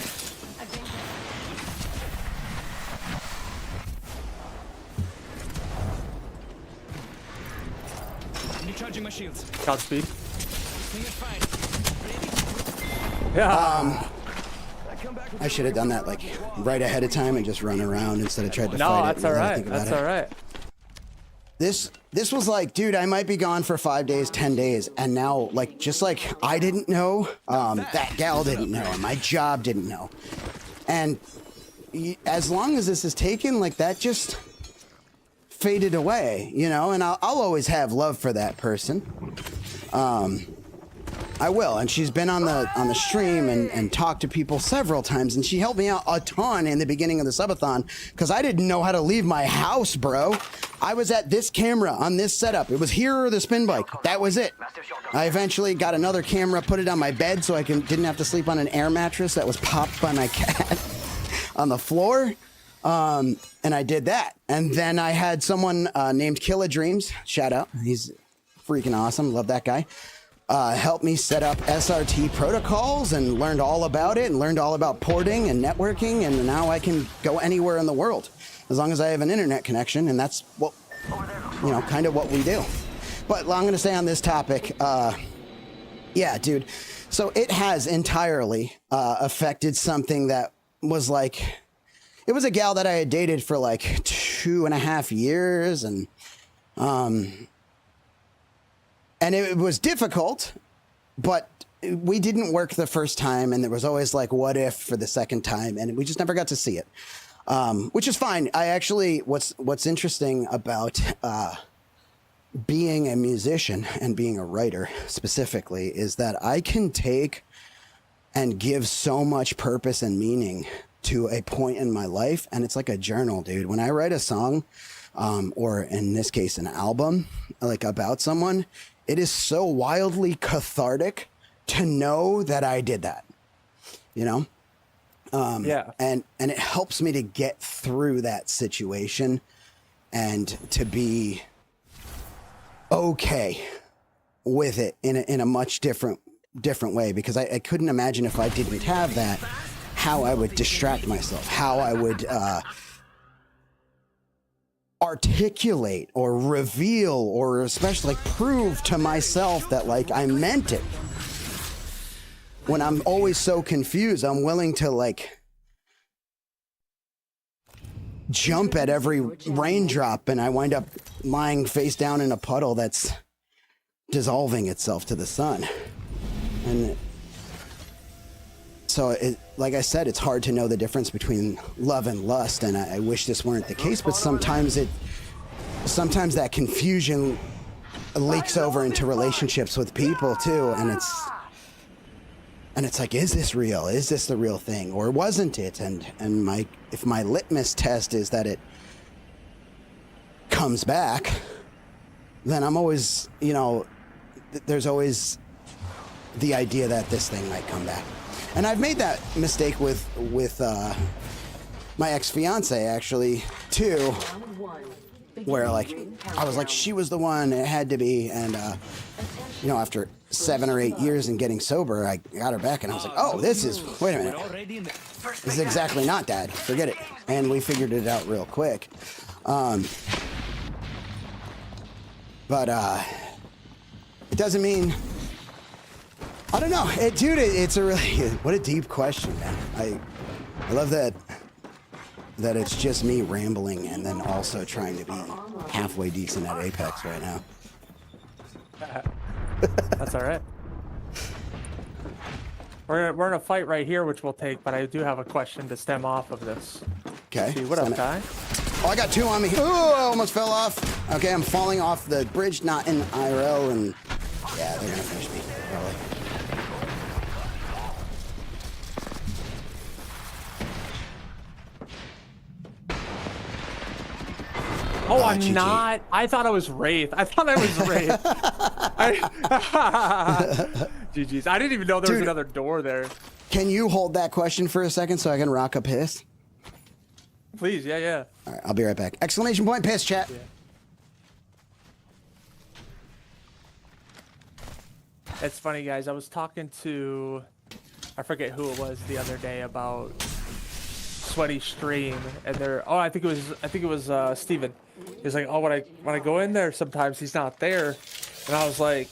Recharging my shields. Godspeed. Yeah. I should have done that like right ahead of time and just run around instead of trying to No, fight it. that's all right. That's all right. This was like, dude, I might be gone for 5 days, 10 days, and now like just like I didn't know, that gal didn't know, and my job didn't know, and as long as this is taken, like that just faded away, you know. And I'll always have love for that person. I will, and she's been on the stream and talked to people several times, and she helped me out a ton in the beginning of the Subathon because I didn't know how to leave my house, bro. I was at this camera on this setup. It was here or the spin bike. That was it. I eventually got another camera, put it on my bed so I didn't have to sleep on an air mattress that was popped by my cat on the floor. And I did that. And then I had someone named Killa Dreams, shout out. He's freaking awesome. Love that guy. Helped me set up SRT protocols and learned all about it and learned all about porting and networking. And now I can go anywhere in the world as long as I have an internet connection. And that's what, you know, kind of what we do. But I'm going to stay on this topic. Yeah, dude. So it has entirely affected something that was like, it was a gal that I had dated for like 2.5 years. And it was difficult, but we didn't work the first time. And there was always like, what if for the second time? And we just never got to see it, which is fine. I actually, what's interesting about being a musician and being a writer specifically is that I can take and give so much purpose and meaning to a point in my life. And it's like a journal, dude. When I write a song, or in this case, an album, like about someone, it is so wildly cathartic to know that I did that, you know? Yeah. And it helps me to get through that situation and to be okay with it in a much different way, because I couldn't imagine if I didn't have that, how I would distract myself, how I would articulate or reveal or especially like prove to myself that like I meant it. When I'm always so confused, I'm willing to like jump at every raindrop and I wind up lying face down in a puddle that's dissolving itself to the sun. And so it, like I said, it's hard to know the difference between love and lust, and I wish this weren't the case, but sometimes that confusion leaks over into relationships with people too, and it's like, is this real? Is this the real thing, or wasn't it? And if my litmus test is that it comes back, then I'm always, you know, there's always the idea that this thing might come back. And I've made that mistake with my ex-fiance actually too, where like I was like, she was the one, it had to be, and you know, after 7 or 8 years and getting sober, I got her back and I was like, oh, this is, wait a minute, this is exactly not Dad, forget it. And we figured it out real quick. But it doesn't mean, I don't know, dude, it's a really, what a deep question, man. I love that it's just me rambling and then also trying to be halfway decent at Apex right now. That's all right. We're in a fight right here, which we'll take, but I do have a question to stem off of this. Okay. See, what up, guy? Oh, I got 2 on me. Ooh, I almost fell off. Okay, I'm falling off the bridge, not in IRL, and yeah, they're gonna finish me, probably. Oh, I'm GG. Not. I thought I was Wraith. Wraith. GG's. I didn't even know there was another door there. Can you hold that question for a second so I can rock a piss? Please, yeah. All right, I'll be right back. Exclamation point, piss, chat. Yeah. It's funny, guys. I was talking to, I forget who it was the other day about Sweaty Stream, and I think it was Steven. He was like, oh, when I go in there, sometimes he's not there, and I was like,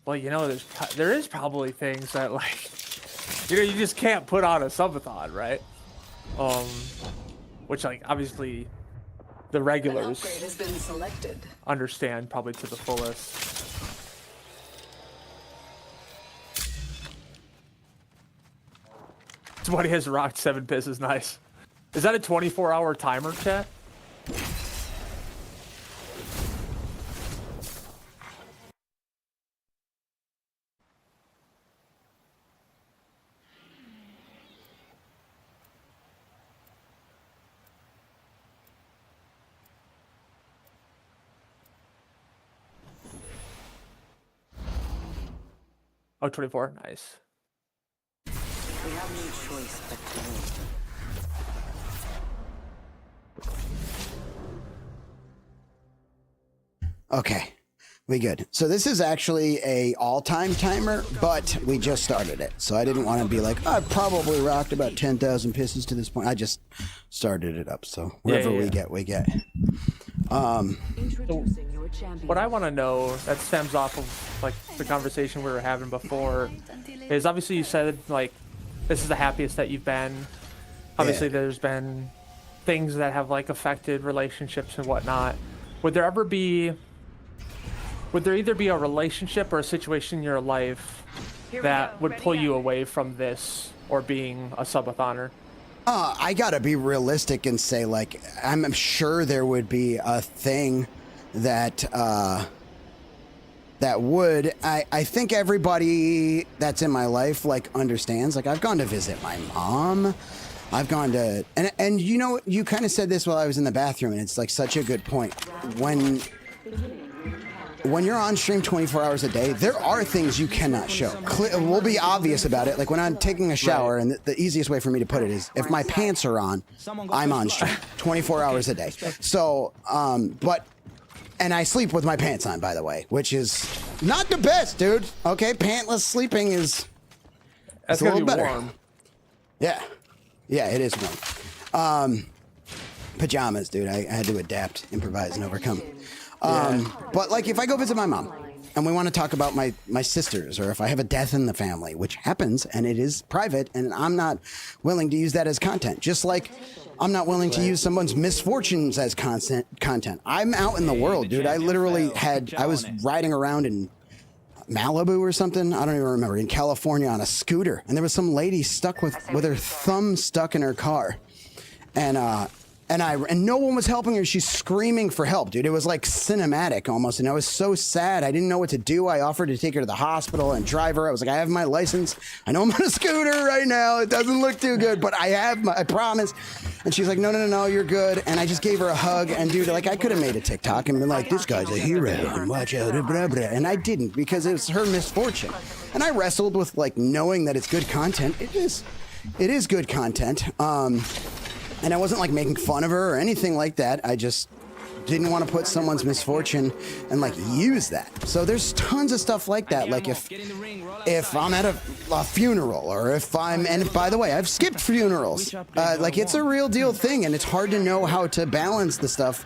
well, you know, there is probably things that, like, you know, you just can't put on a subathon, right? Which, like, obviously the regulars has been selected. understand probably to the fullest. Somebody has rocked 7 piss is nice. Is that a 24-hour timer, chat? Oh, 24, nice. We have no choice but to win. Okay, we good. So this is actually a all-time timer, but we just started it. So I didn't want to be like, I've probably rocked about 10,000 pisses to this point. I just started it up. So whatever we get, we get. Introducing your champion. What I want to know, that stems off of like the conversation we were having before, is obviously you said like this is the happiest that you've been. Obviously there's been things that have like affected relationships and whatnot. Would there either be a relationship or a situation in your life that would pull you away from this or being a subathoner? I gotta be realistic and say, like, I'm sure there would be a thing that would. I think everybody that's in my life like understands. Like, I've gone to visit my mom. I've gone to and you know, you kind of said this while I was in the bathroom, and it's like such a good point. When you're on stream 24 hours a day, there are things you cannot show. We'll be obvious about it. Like when I'm taking a shower, and the easiest way for me to put it is if my pants are on, I'm on stream 24 hours a day. So, and I sleep with my pants on, by the way, which is not the best, dude. Okay, pantless sleeping is That's a little gonna be better. warm. Yeah. Yeah, it is warm. Pajamas, dude. I had to adapt, improvise, and overcome. But like if I go visit my mom and we want to talk about my sisters, or if I have a death in the family, which happens and it is private, and I'm not willing to use that as content, just like I'm not willing to use someone's misfortunes as content. I'm out in the world, dude. I was riding around in Malibu or something. I don't even remember, in California on a scooter, and there was some lady stuck with her thumb stuck in her car, and no one was helping her. She's screaming for help, dude. It was like cinematic almost, and I was so sad. I didn't know what to do. I offered to take her to the hospital and drive her. I was like, I have my license. I know I'm on a scooter right now. It doesn't look too good, but I promise. And she's like, no, you're good. And I just gave her a hug, and dude, like I could have made a TikTok and been like, this guy's a hero and watch out, blah, blah. And I didn't, because it was her misfortune. And I wrestled with like knowing that it's good content. It is good content. And I wasn't like making fun of her or anything like that. I just didn't want to put someone's misfortune and like use that. So there's tons of stuff like that. Like if I'm at a funeral, or if I'm, and by the way, I've skipped funerals. Like it's a real deal thing, and it's hard to know how to balance the stuff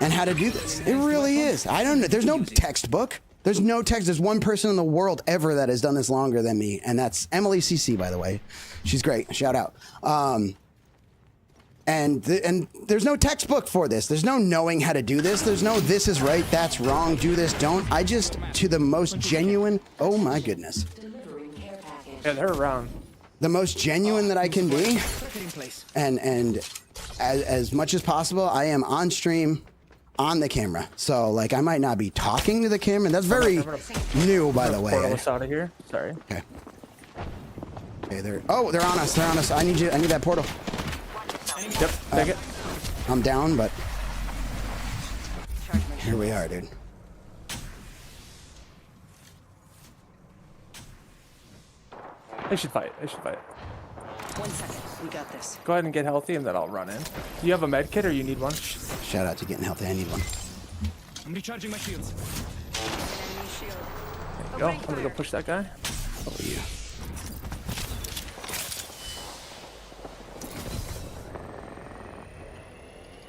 and how to do this. It really is. I don't know. There's no textbook. There's no text. There's one person in the world ever that has done this longer than me, and that's Emily CC, by the way. She's great. Shout out. And there's no textbook for this. There's no knowing how to do this. There's no this is right, that's wrong, do this, don't. I just, to the most genuine, oh my goodness. Yeah, they're around. The most genuine that I can be, and as much as possible, I am on stream, on the camera. So like I might not be talking to the camera. That's very new, by the way. Portal us out of here. Sorry. Okay. Okay, they're on us. They're on us. I need that portal. Yep, take it. I'm down, but here we are, dude. They should fight. 1 second. We got this. Go ahead and get healthy, and then I'll run in. Do you have a med kit, or you need one? Shout out to getting healthy. I need one. I'm recharging my shields. There you go. I'm gonna go push that guy. Oh yeah.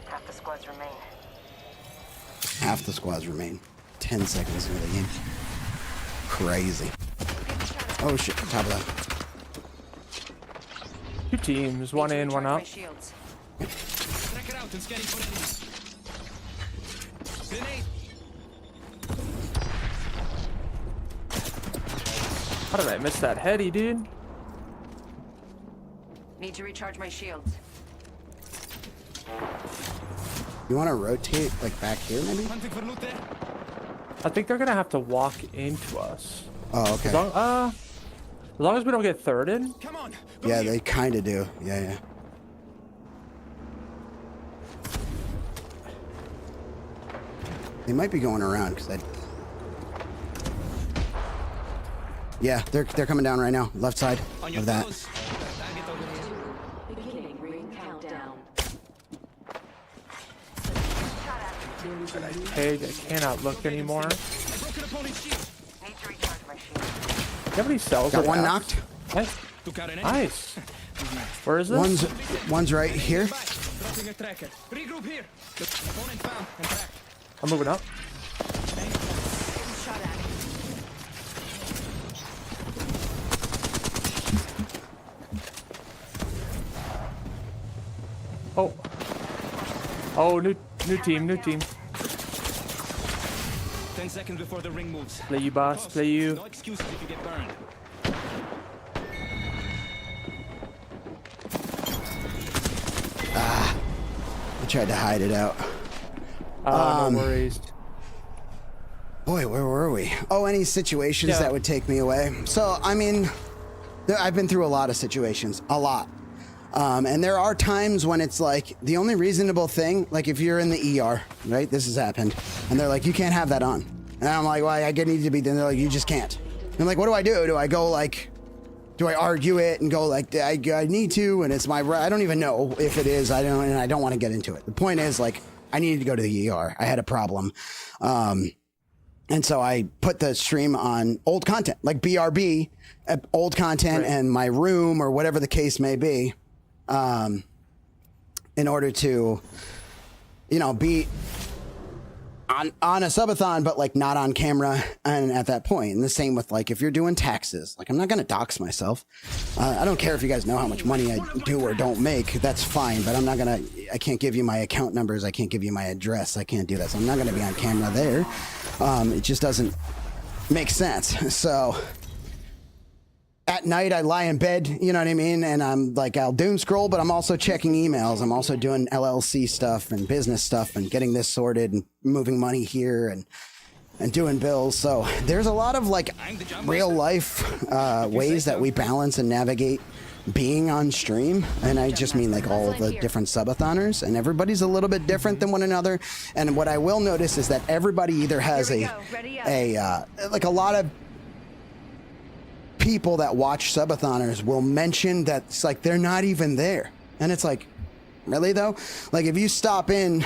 Half the squads remain. Half the squads remain. 10 seconds into the game. Crazy. Oh shit, top of that. 2 teams, one in, one out. Tracker out and scanning for enemies. Grenade. How did I miss that heady, dude? Need to recharge my shields. You want to rotate like back here, maybe? Hunting for loot there. I think they're gonna have to walk into us. Oh, okay. As long as we don't get thirded. Come on. Go Yeah, here. they kind of do. Yeah. They might be going around because yeah, they're coming down right now. Left side On your of that. toes. Target over here. Beginning ring countdown. Pig, I cannot look anymore. I broke an opponent's shield. Need to recharge my shields. Do you have any cells? Got or one apps? knocked. Nice. Took out an enemy. Nice. Where is this? One's right here. Back. Dropping a tracker. Regroup here. Opponent found and tracked. I'm moving up. Shot at. Oh, new team. 10 seconds before the ring moves. Play you, boss. Play you. No excuses if you get burned. I tried to hide it out. No worries. Boy, where were we? Oh, any situations Yeah. that would take me away. So, I mean, I've been through a lot of situations, a lot. And there are times when it's like the only reasonable thing, like if you're in the ER, right? This has happened. And they're like, you can't have that on. And I'm like, well, I need to be. Then they're like, you just can't. And I'm like, what do I do? Do I go like, do I argue it and go like, I need to, and it's my right? I don't even know if it is. I don't want to get into it. The point is, like, I needed to go to the ER. I had a problem. And so I put the stream on old content, like BRB, old content, and my room or whatever the case may be, in order to, you know, be on a subathon, but like not on camera. And at that point, and the same with like if you're doing taxes, like I'm not going to dox myself. I don't care if you guys know how much money I do or don't make. That's fine, but I'm not going to. I can't give you my account numbers. I can't give you my address. I can't do that. So I'm not going to be on camera there. It just doesn't make sense. So at night I lie in bed, you know what I mean? And I'm like, I'll doom scroll, but I'm also checking emails. I'm also doing LLC stuff and business stuff and getting this sorted and moving money here and doing bills. So there's a lot of like real life ways that we balance and navigate being on stream. And I just mean like all of the different subathoners, and everybody's a little bit different than one another. And what I will notice is that everybody either has like a lot of people that watch subathoners will mention that it's like they're not even there, and it's like, really though? Like if you stop in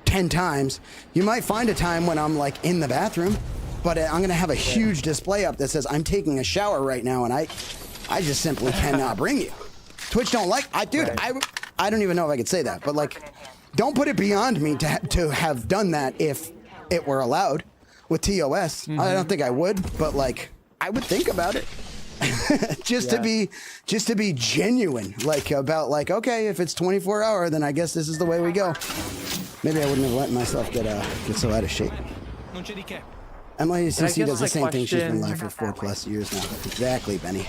10 times, you might find a time when I'm like in the bathroom, but I'm gonna have a huge display up that says I'm taking a shower right now, and I just simply cannot bring you. Twitch don't like I don't even know if I could say that, but like, don't put it beyond me to have done that if it were allowed with TOS. I don't think I would, but like I would think about it. just to be genuine, like about like, okay, if it's 24-hour, then I guess this is the way we go. Maybe I wouldn't have let myself get so out of shape. MICC does the same thing. She's been live for 4+ years now. Exactly, Benny.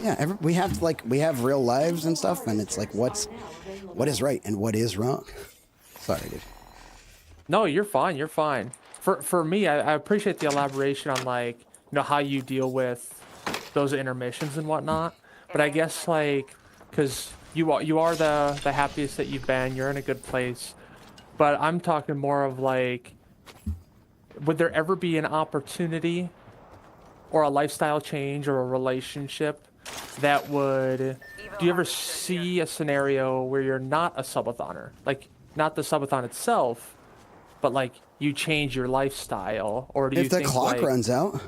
Yeah, we have real lives and stuff, and it's like what is right and what is wrong. Sorry, dude. No, you're fine. You're fine. For me, I appreciate the elaboration on like, you know, how you deal with those intermissions and whatnot. But I guess like, because you are the happiest that you've been, you're in a good place. But I'm talking more of like, would there ever be an opportunity or a lifestyle change or a relationship that would, do you ever see a scenario where you're not a subathoner? Like, not the subathon itself, but like you change your lifestyle? Or do you think if the clock runs out?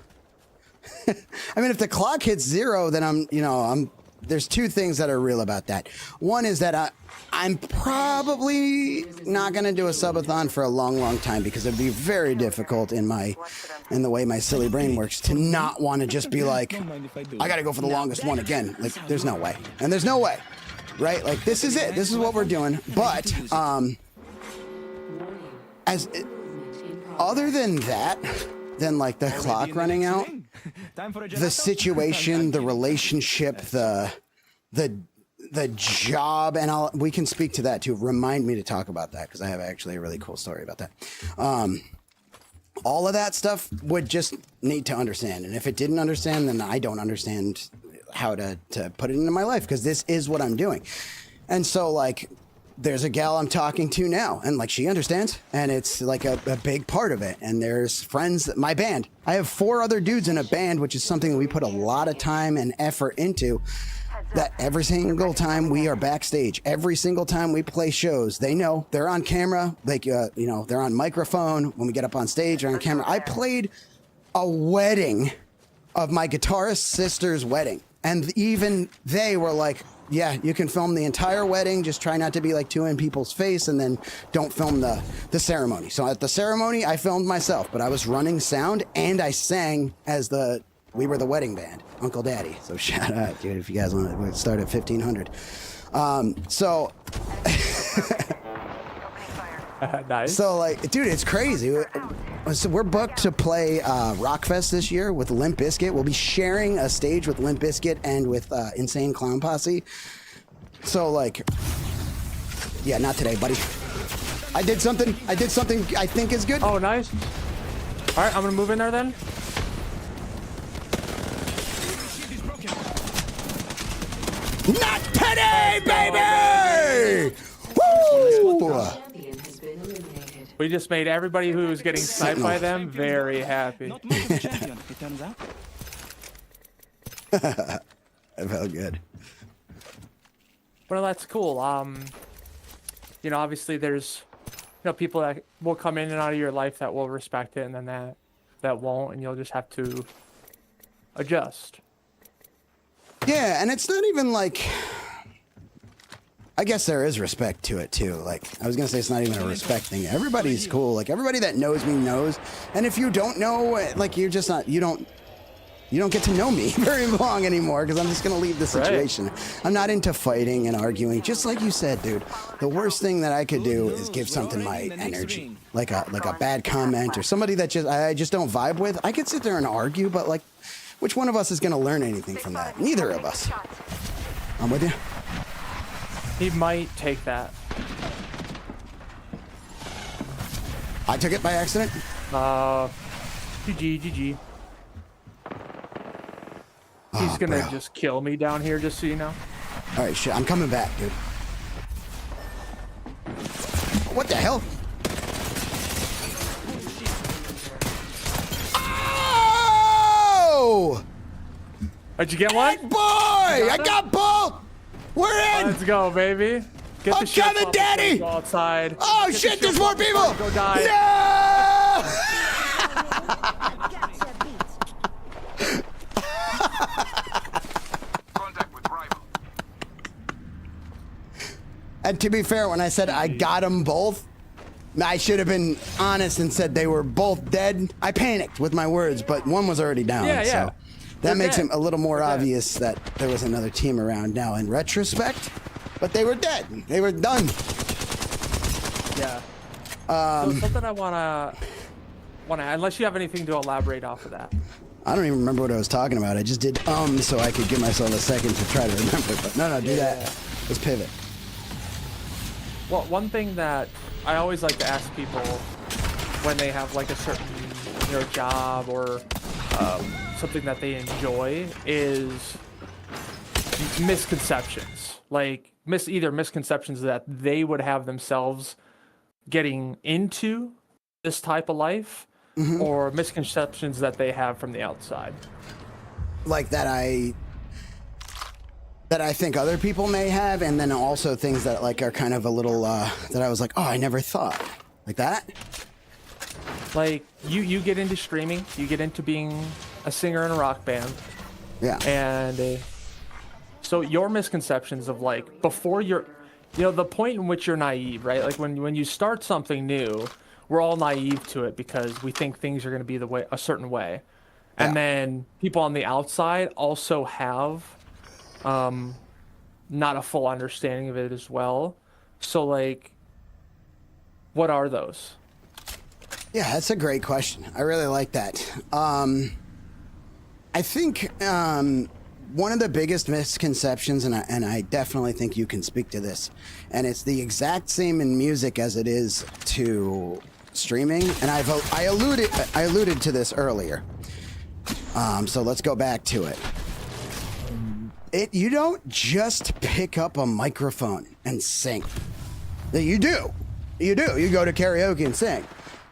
I mean, if the clock hits 0, then there's two things that are real about that. One is that I'm probably not going to do a subathon for a long, long time, because it'd be very difficult in the way my silly brain works to not want to just be like, I got to go for the longest one again. Like, there's no way. And there's no way, right? Like, this is it. This is what we're doing. But other than that, than like the clock running out, the situation, the relationship, the job, and we can speak to that too. Remind me to talk about that, because I have actually a really cool story about that. All of that stuff would just need to understand, and if it didn't understand, then I don't understand how to put it into my life, because this is what I'm doing. And so like, there's a gal I'm talking to now, and like, she understands, and it's like a big part of it. And there's friends, my band, I have 4 other dudes in a band, which is something that we put a lot of time and effort into, that every single time we are backstage, every single time we play shows, they know they're on camera, like, they're on microphone when we get up on stage, they're on camera. I played a wedding of my guitarist sister's wedding, and even they were like, yeah, you can film the entire wedding. Just try not to be like too in people's face, and then don't film the ceremony. So at the ceremony, I filmed myself, but I was running sound and I sang as we were the wedding band, Unkle Daddy. So shout out, dude, if you guys want to start at 1500. Nice. So like, dude, it's crazy. So we're booked to play Rockfest this year with Limp Bizkit. We'll be sharing a stage with Limp Bizkit and with Insane Clown Posse. So like, yeah, not today, buddy. I did something I think is good. Oh, nice. All right, I'm gonna move in there then. Not today, baby! Woo! We just made everybody who was getting sniped by them very happy. Not much of a champion, it turns out. I felt good. Well, that's cool. Obviously there's people that will come in and out of your life that will respect it, and then that won't, and you'll just have to adjust. Yeah, and it's not even like, I guess there is respect to it too. Like, I was gonna say it's not even a respect thing. Everybody's cool. Like, everybody that knows me knows. And if you don't know, like, you're just not, you don't get to know me very long anymore, because I'm just gonna leave the situation. Right. I'm not into fighting and arguing. Just like you said, dude, the worst thing that I could do is give something my energy, like a bad comment or somebody that I just don't vibe with. I could sit there and argue, but like, which one of us is gonna learn anything from that? Neither of us. I'm with you. He might take that. I took it by accident. GG. He's gonna just kill me down here, just so you know. All right, shit. I'm coming back, dude. What the hell? Oh! Did you get one? Boy! I got both! We're in! Let's go, baby. Get the shit coming, Daddy! Go outside. Oh, shit, there's more people! Go die. No! And to be fair, when I said I got them both, I should have been honest and said they were both dead. I panicked with my words, but one was already down. Yeah. So that makes it a little more obvious that there was another team around now in retrospect. But they were dead. They were done. Yeah. So something I wanna, unless you have anything to elaborate off of that. I don't even remember what I was talking about. I just did so I could give myself a second to try to remember. But no, do that. Let's pivot. Well, one thing that I always like to ask people when they have like a certain job or something that they enjoy is misconceptions. Like either misconceptions that they would have themselves getting into this type of life, or misconceptions that they have from the outside. Like that I think other people may have, and then also things that like are kind of a little that I was like, oh, I never thought. Like that? Like you get into streaming, you get into being a singer in a rock band. Yeah. And so your misconceptions of like before you're, the point in which you're naive, right? Like when you start something new, we're all naive to it because we think things are going to be a certain way. And then people on the outside also have not a full understanding of it as well. So like, what are those? Yeah, that's a great question. I really like that. I think one of the biggest misconceptions, and I definitely think you can speak to this, and it's the exact same in music as it is to streaming. And I alluded to this earlier. So let's go back to it. You don't just pick up a microphone and sing. You do. You go to karaoke and sing.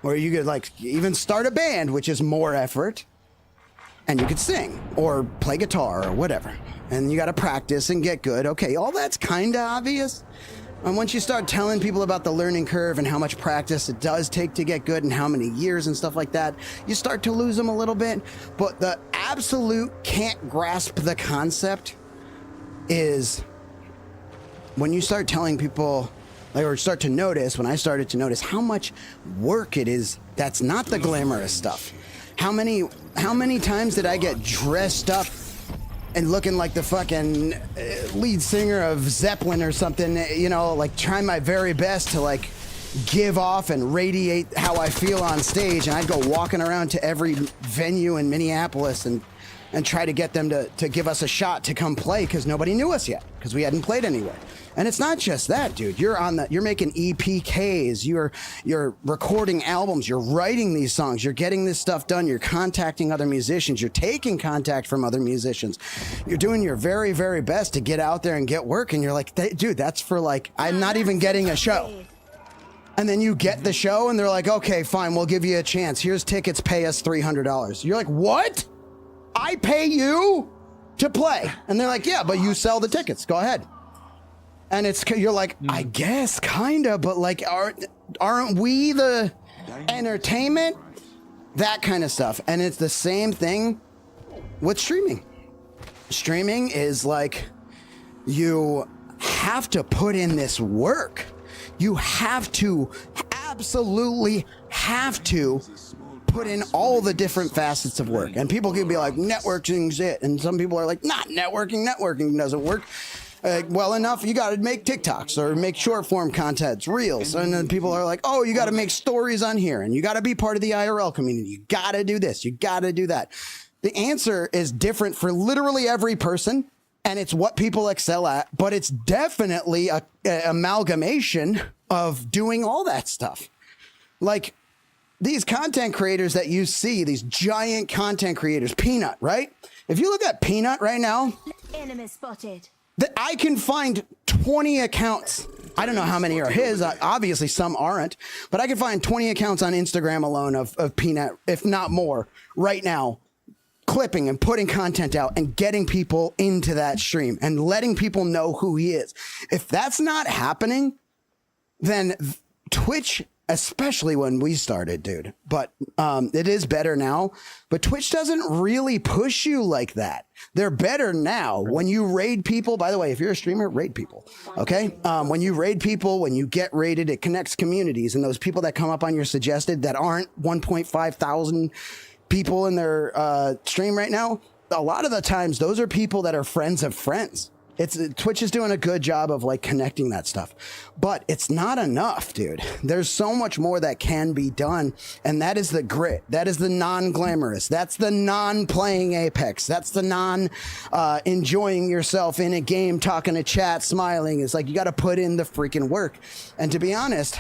Or you could like even start a band, which is more effort, and you could sing or play guitar or whatever. And you got to practice and get good. Okay, all that's kind of obvious. And once you start telling people about the learning curve and how much practice it does take to get good and how many years and stuff like that, you start to lose them a little bit. But the absolute can't grasp the concept is when you start telling people, or start to notice, when I started to notice how much work it is, that's not the glamorous stuff. How many times did I get dressed up and looking like the fucking lead singer of Zeppelin or something, like trying my very best to like give off and radiate how I feel on stage, and I'd go walking around to every venue in Minneapolis and try to get them to give us a shot to come play because nobody knew us yet because we hadn't played anywhere. And it's not just that, dude. You're making EPKs, you're recording albums, you're writing these songs, you're getting this stuff done, you're contacting other musicians, you're taking contact from other musicians. You're doing your very, very best to get out there and get work, and you're like, dude, that's for like, I'm not even getting a show. And then you get the show and they're like, okay, fine, we'll give you a chance. Here's tickets, pay us $300. You're like, what? I pay you to play? And they're like, yeah, but you sell the tickets. Go ahead. And you're like, I guess, kinda, but like, aren't we the entertainment? That kind of stuff. And it's the same thing with streaming. Streaming is like, you have to put in this work. You have to, absolutely have to put in all the different facets of work. And people can be like, networking's it. And some people are like, not networking. Networking doesn't work well enough. You got to make TikToks or make short form content, reels. And then people are like, oh, you got to make stories on here and you got to be part of the IRL community. You got to do this. You got to do that. The answer is different for literally every person. And it's what people excel at, but it's definitely a amalgamation of doing all that stuff. Like these content creators that you see, these giant content creators, Peanut, right? If you look at Peanut right now, Enemy spotted. I can find 20 accounts. I don't know how many are his. Obviously, some aren't, but I can find 20 accounts on Instagram alone of Peanut, if not more, right now, clipping and putting content out and getting people into that stream and letting people know who he is. If that's not happening, then Twitch, especially when we started, dude, but it is better now, but Twitch doesn't really push you like that. They're better now. When you raid people, by the way, if you're a streamer, raid people, okay? When you raid people, when you get raided, it connects communities, and those people that come up on your suggested that aren't 1.5 thousand people in their stream right now, a lot of the times those are people that are friends of friends. Twitch is doing a good job of like connecting that stuff, but it's not enough, dude. There's so much more that can be done, and that is the grit. That is the non-glamorous. That's the non-playing Apex. That's the enjoying yourself in a game, talking to chat, smiling. It's like you got to put in the freaking work, and to be honest,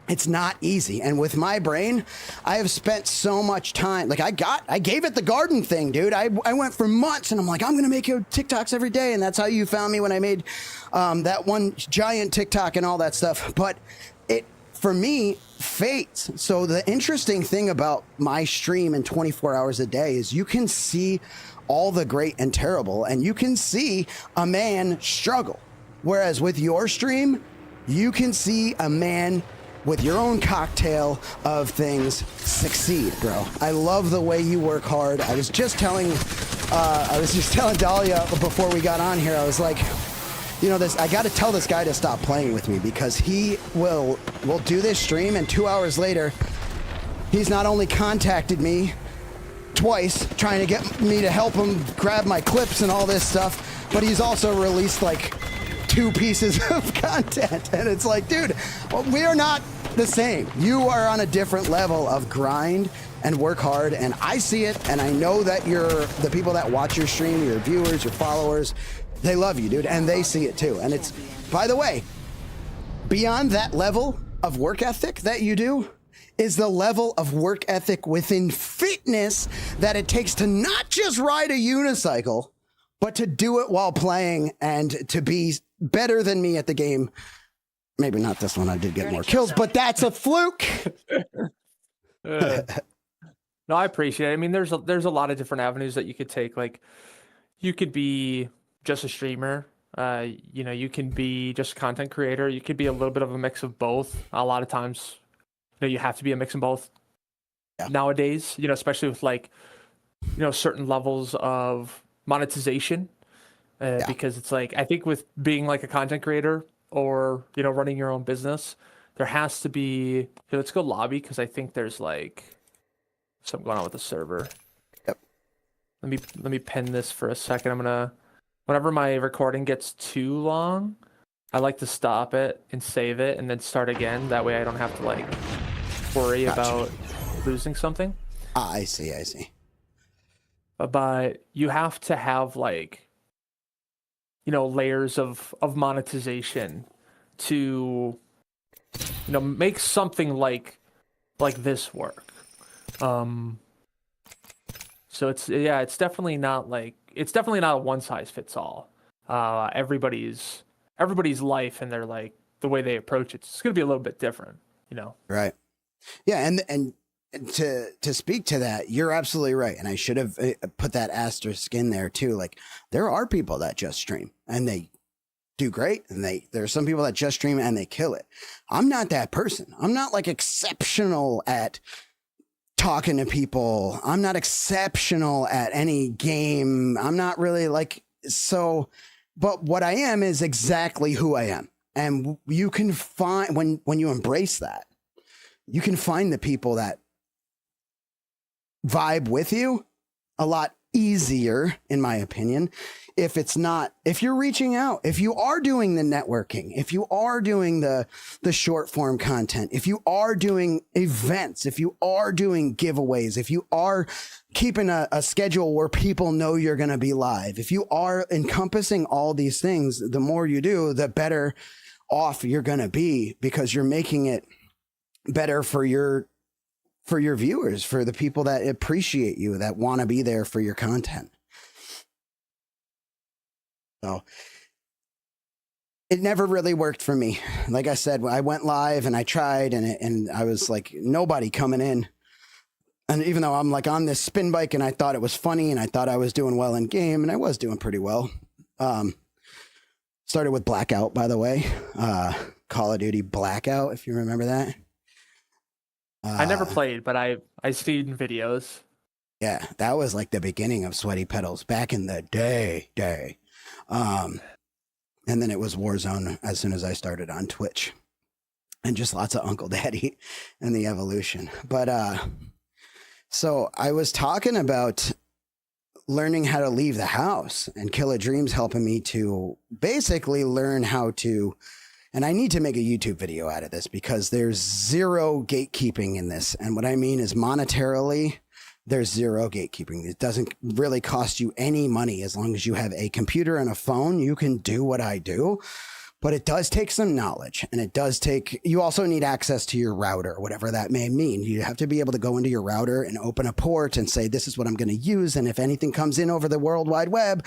it's not easy. And with my brain, I have spent so much time. Like I gave it the garden thing, dude. I went for months and I'm like, I'm going to make TikToks every day. And that's how you found me when I made that one giant TikTok and all that stuff. But it, for me, fades. So the interesting thing about my stream in 24 hours a day is you can see all the great and terrible, and you can see a man struggle. Whereas with your stream, you can see a man with your own cocktail of things succeed, bro. I love the way you work hard. I was just telling Dahlia before we got on here, I was like, you know, I got to tell this guy to stop playing with me, because he will do this stream, and 2 hours later, he's not only contacted me twice trying to get me to help him grab my clips and all this stuff, but he's also released like 2 pieces of content. And it's like, dude, we are not the same. You are on a different level of grind and work hard, and I see it, and I know that the people that watch your stream, your viewers, your followers, they love you, dude, and they see it too. And it's, by the way, beyond that level of work ethic that you do is the level of work ethic within fitness that it takes to not just ride a unicycle, but to do it while playing and to be better than me at the game. Maybe not this one. I did get more kills, but that's a fluke. No, I appreciate it. I mean, there's a lot of different avenues that you could take. Like, you could be just a streamer. You know, you can be just a content creator. You could be a little bit of a mix of both. A lot of times, you know, you have to be a mix of both nowadays. You know, especially with like, you know, certain levels of monetization. Because it's like, I think with being like a content creator or, you know, running your own business, there has to be, here, let's go lobby, because I think there's like something going on with the server. Yep. Let me pin this for a second. I'm gonna, whenever my recording gets too long, I like to stop it and save it and then start again. That way I don't have to like worry about losing something. I see. But you have to have like, you know, layers of monetization to, you know, make something like this work. So it's definitely not a one size fits all. Everybody's life and their like the way they approach it's going to be a little bit different, you know. Right. Yeah, and to speak to that, you're absolutely right. And I should have put that asterisk in there too. Like, there are people that just stream and they do great, and there are some people that just stream and they kill it. I'm not that person. I'm not like exceptional at talking to people. I'm not exceptional at any game. I'm not really like, so, but what I am is exactly who I am. And you can find, when you embrace that, you can find the people that vibe with you a lot easier, in my opinion, if you're reaching out, if you are doing the networking, if you are doing the short form content, if you are doing events, if you are doing giveaways, if you are keeping a schedule where people know you're going to be live, if you are encompassing all these things, the more you do, the better off you're going to be, because you're making it better for your viewers, for the people that appreciate you, that want to be there for your content. So it never really worked for me. Like I said, I went live and I tried, and I was like, nobody coming in. And even though I'm like on this spin bike and I thought it was funny and I thought I was doing well in game, and I was doing pretty well. Started with Blackout, by the way, Call of Duty Blackout, if you remember that. I never played, but I've seen videos. Yeah, that was like the beginning of Sweaty Pedals back in the day. And then it was Warzone as soon as I started on Twitch, and just lots of Unkle Daddy and the evolution. But so I was talking about learning how to leave the house, and Killer Dreams helping me to basically learn how to. And I need to make a YouTube video out of this, because there's zero gatekeeping in this. And what I mean is, monetarily, there's zero gatekeeping. It doesn't really cost you any money. As long as you have a computer and a phone, you can do what I do. But it does take some knowledge, and you also need access to your router, whatever that may mean. You have to be able to go into your router and open a port and say, this is what I'm going to use. And if anything comes in over the World Wide Web,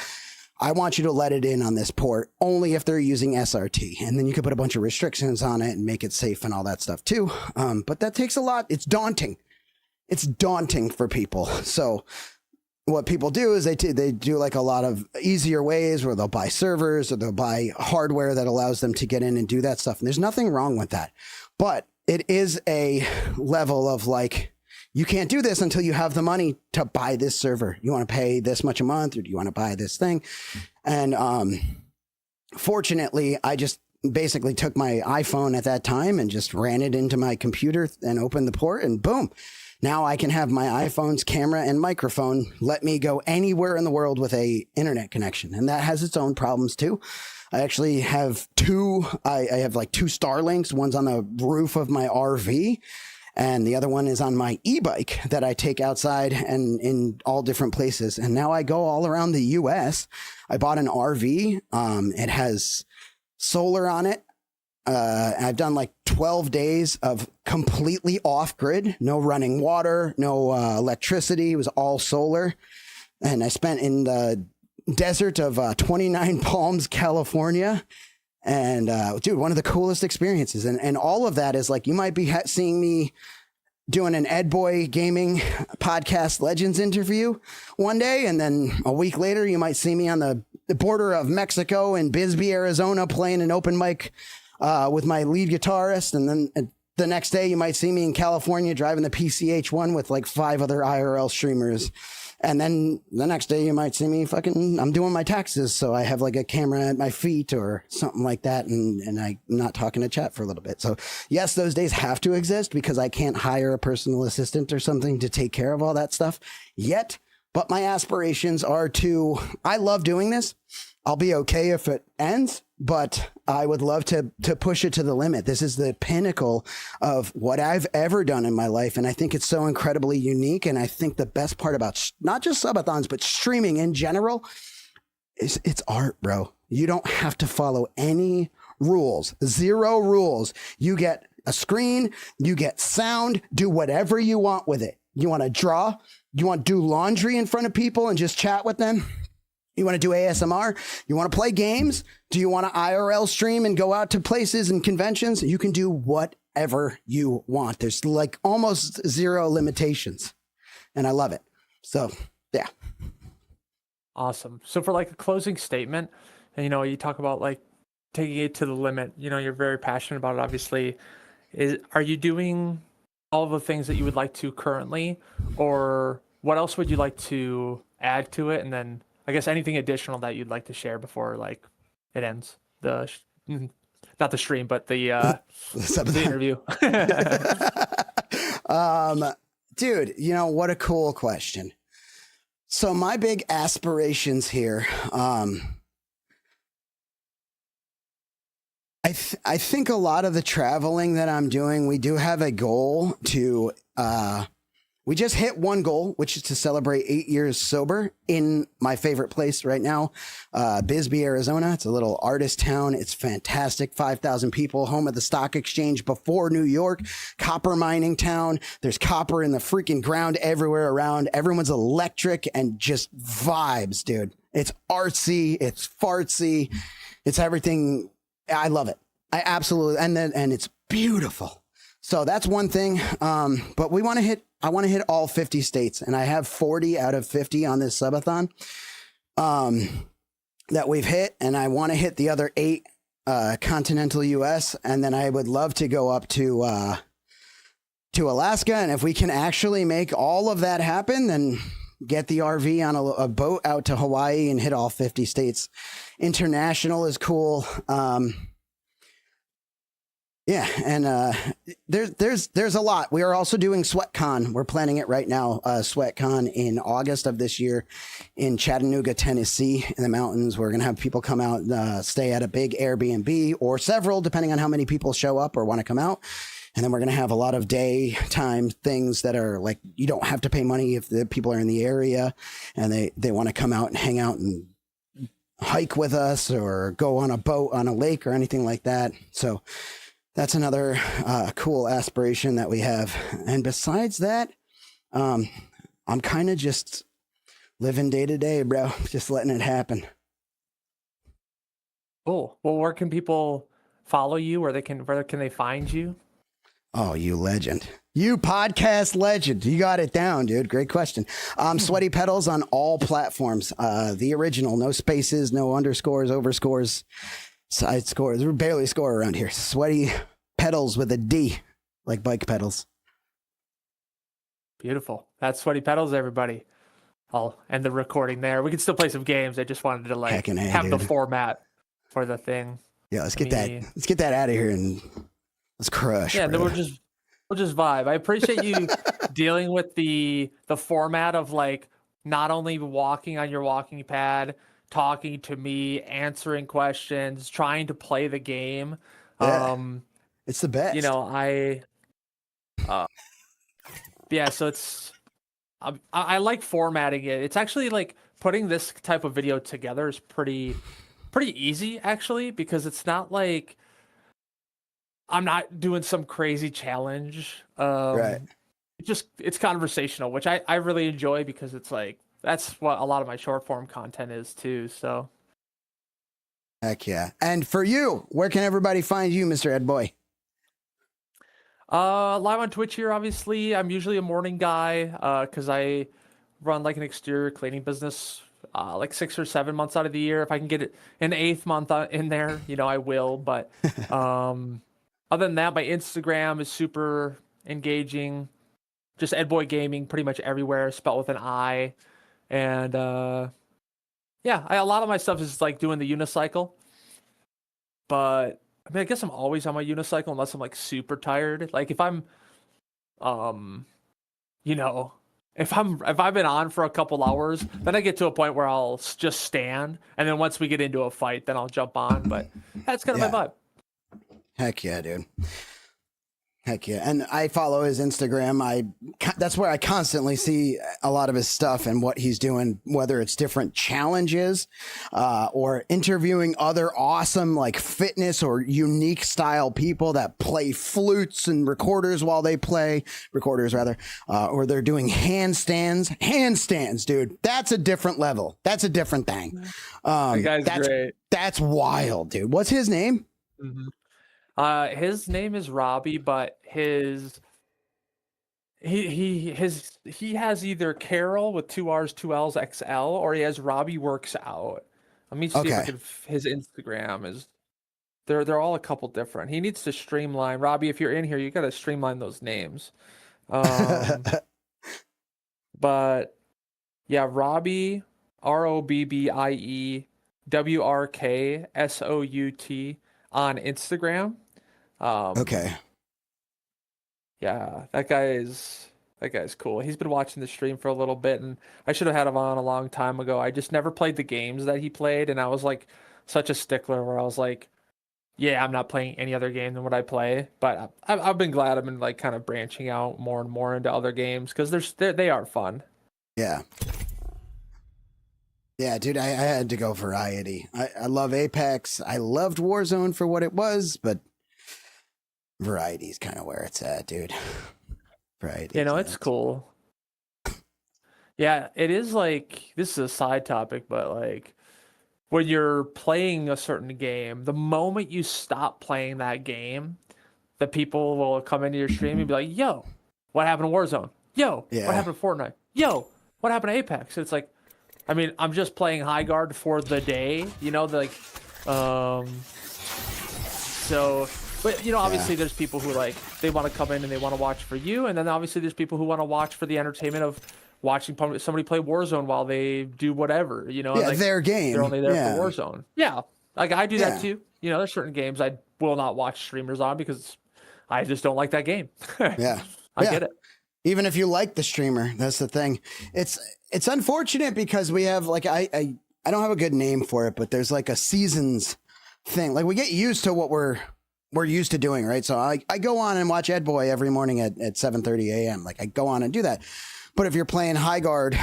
I want you to let it in on this port only if they're using SRT. And then you can put a bunch of restrictions on it and make it safe and all that stuff too. But that takes a lot. It's daunting. It's daunting for people. So what people do is they do like a lot of easier ways, where they'll buy servers or they'll buy hardware that allows them to get in and do that stuff. And there's nothing wrong with that. But it is a level of like, you can't do this until you have the money to buy this server. You want to pay this much a month, or do you want to buy this thing? And fortunately, I just basically took my iPhone at that time and just ran it into my computer and opened the port, and boom. Now I can have my iPhone's camera and microphone let me go anywhere in the world with a internet connection. And that has its own problems too. I actually have I have like two Starlinks. One's on the roof of my RV, and the other one is on my e-bike that I take outside and in all different places. And now I go all around the US. I bought an RV. It has solar on it. I've done like 12 days of completely off grid, no running water, no electricity. It was all solar. And I spent in the desert of 29 Palms, California. And dude, one of the coolest experiences. And all of that is like, you might be seeing me doing an Ed Boy Gaming Podcast Legends interview one day. And then a week later, you might see me on the border of Mexico and Bisbee, Arizona, playing an open mic with my lead guitarist. And then the next day, you might see me in California driving the PCH1 with like 5 other IRL streamers. And then the next day you might see me I'm doing my taxes. So I have like a camera at my feet or something like that. And I'm not talking to chat for a little bit. So yes, those days have to exist, because I can't hire a personal assistant or something to take care of all that stuff yet. But my aspirations are I love doing this. I'll be okay if it ends, but I would love to push it to the limit. This is the pinnacle of what I've ever done in my life. And I think it's so incredibly unique. And I think the best part about not just subathons, but streaming in general is it's art, bro. You don't have to follow any rules, 0 rules. You get a screen, you get sound, do whatever you want with it. You want to draw, you want to do laundry in front of people and just chat with them. You want to do ASMR? You want to play games? Do you want to IRL stream and go out to places and conventions? You can do whatever you want. There's like almost 0 limitations, and I love it. So, yeah. Awesome. So for like a closing statement, and you talk about like taking it to the limit. You're very passionate about it, obviously. Are you doing all the things that you would like to currently, or what else would you like to add to it? And then I guess anything additional that you'd like to share before like it ends. Not the stream, but the interview. Dude, what a cool question. So my big aspirations here, I think a lot of the traveling that I'm doing, we do have a goal to, we just hit one goal, which is to celebrate 8 years sober in my favorite place right now, Bisbee, Arizona. It's a little artist town. It's fantastic. 5,000 people, home of the stock exchange before New York, copper mining town. There's copper in the freaking ground everywhere around. Everyone's electric and just vibes, dude. It's artsy. It's fartsy. It's everything. I love it. I absolutely, and it's beautiful. So that's one thing. But I want to hit all 50 states, and I have 40 out of 50 on this subathon, that we've hit. And I want to hit the other 8, continental US. And then I would love to go up to Alaska. And if we can actually make all of that happen, then get the RV on a boat out to Hawaii and hit all 50 states. International is cool. Yeah, and there's a lot. We are also doing SweatCon. We're planning it right now. SweatCon in August of this year in Chattanooga, Tennessee, in the mountains. We're gonna have people come out, stay at a big Airbnb or several, depending on how many people show up or want to come out. And then we're gonna have a lot of daytime things that are like, you don't have to pay money if the people are in the area and they want to come out and hang out and hike with us or go on a boat on a lake or anything like that. So that's another cool aspiration that we have. And besides that, I'm kind of just living day to day, bro. Just letting it happen. Cool. Well, where can people follow you? Where can they find you? Oh, you legend. You podcast legend. You got it down, dude. Great question. Sweaty Pedals on all platforms. The original, no spaces, no underscores, overscores, side scores. We barely score around here. Sweaty Pedals with a D, like bike pedals. Beautiful. That's Sweaty Pedals, everybody. I'll end the recording there. We can still play some games. I just wanted to have the format for the thing. Yeah, let's get that out of here and let's crush. Yeah, bro. then we'll just vibe. I appreciate you dealing with the format of like not only walking on your walking pad, talking to me, answering questions, trying to play the game. Yeah, it's the best. So I like formatting it. It's actually like putting this type of video together is pretty easy actually, because it's not like I'm not doing some crazy challenge. Right. It's conversational, which I really enjoy, because it's like that's what a lot of my short form content is too. So heck yeah. And for you, where can everybody find you, Mr. Ed Boy? Live on Twitch here, obviously. I'm usually a morning guy, because I run like an exterior cleaning business, like 6 or 7 months out of the year. If I can get it an 8th month in there, I will. But other than that, my Instagram is super engaging. Just Ed Boy Gaming, pretty much everywhere, spelled with an I. And a lot of my stuff is like doing the unicycle. But I mean, I guess I'm always on my unicycle unless I'm like super tired. Like if I'm, if I've been on for a couple hours, then I get to a point where I'll just stand, and then once we get into a fight, then I'll jump on. But that's kind of my vibe. Heck yeah, dude. Heck yeah. And I follow his Instagram. That's where I constantly see a lot of his stuff and what he's doing, whether it's different challenges, or interviewing other awesome, like fitness or unique style people that play flutes and recorders while they play or they're doing handstands, dude. That's a different level. That's a different thing. That guy's great. That's wild, dude. What's his name? Mm-hmm. His name is Robbie, but he has either Carol with 2 R's, 2 L's, XL, or he has Robbie Works Out. Let me see if his Instagram is. They're all a couple different. He needs to streamline. Robbie, if you're in here, you got to streamline those names. But yeah, Robbie, ROBBIEWRKSOUT on Instagram. Okay. Yeah, that guy's cool. He's been watching the stream for a little bit, and I should have had him on a long time ago. I just never played the games that he played, and I was like such a stickler where I was like, yeah, I'm not playing any other game than what I play. But I've been glad I've been like kind of branching out more and more into other games because they are fun. Yeah. Yeah, dude, I had to go variety. I love Apex. I loved Warzone for what it was, but variety is kind of where it's at, dude. Variety. You know, it's cool. Yeah, it is like, this is a side topic, but like when you're playing a certain game, the moment you stop playing that game, the people will come into your stream and be like, yo, what happened to Warzone? Yo, what happened to Fortnite? Yo, what happened to Apex? It's like, I mean, I'm just playing high guard for the day, you know, like, so, but, you know, obviously there's people who like, they want to come in and they want to watch for you. And then obviously there's people who want to watch for the entertainment of watching somebody play Warzone while they do whatever, you know, yeah, like, their game. they're only there for Warzone. Yeah. Like I do that too. You know, there's certain games I will not watch streamers on because I just don't like that game. Yeah. I get it. Even if you like the streamer, that's the thing. It's unfortunate because we have like I don't have a good name for it, but there's like a seasons thing. Like we get used to what we're used to doing, right? So I go on and watch Ed Boy every morning at 7:30 a.m. Like I go on and do that. But if you're playing high guard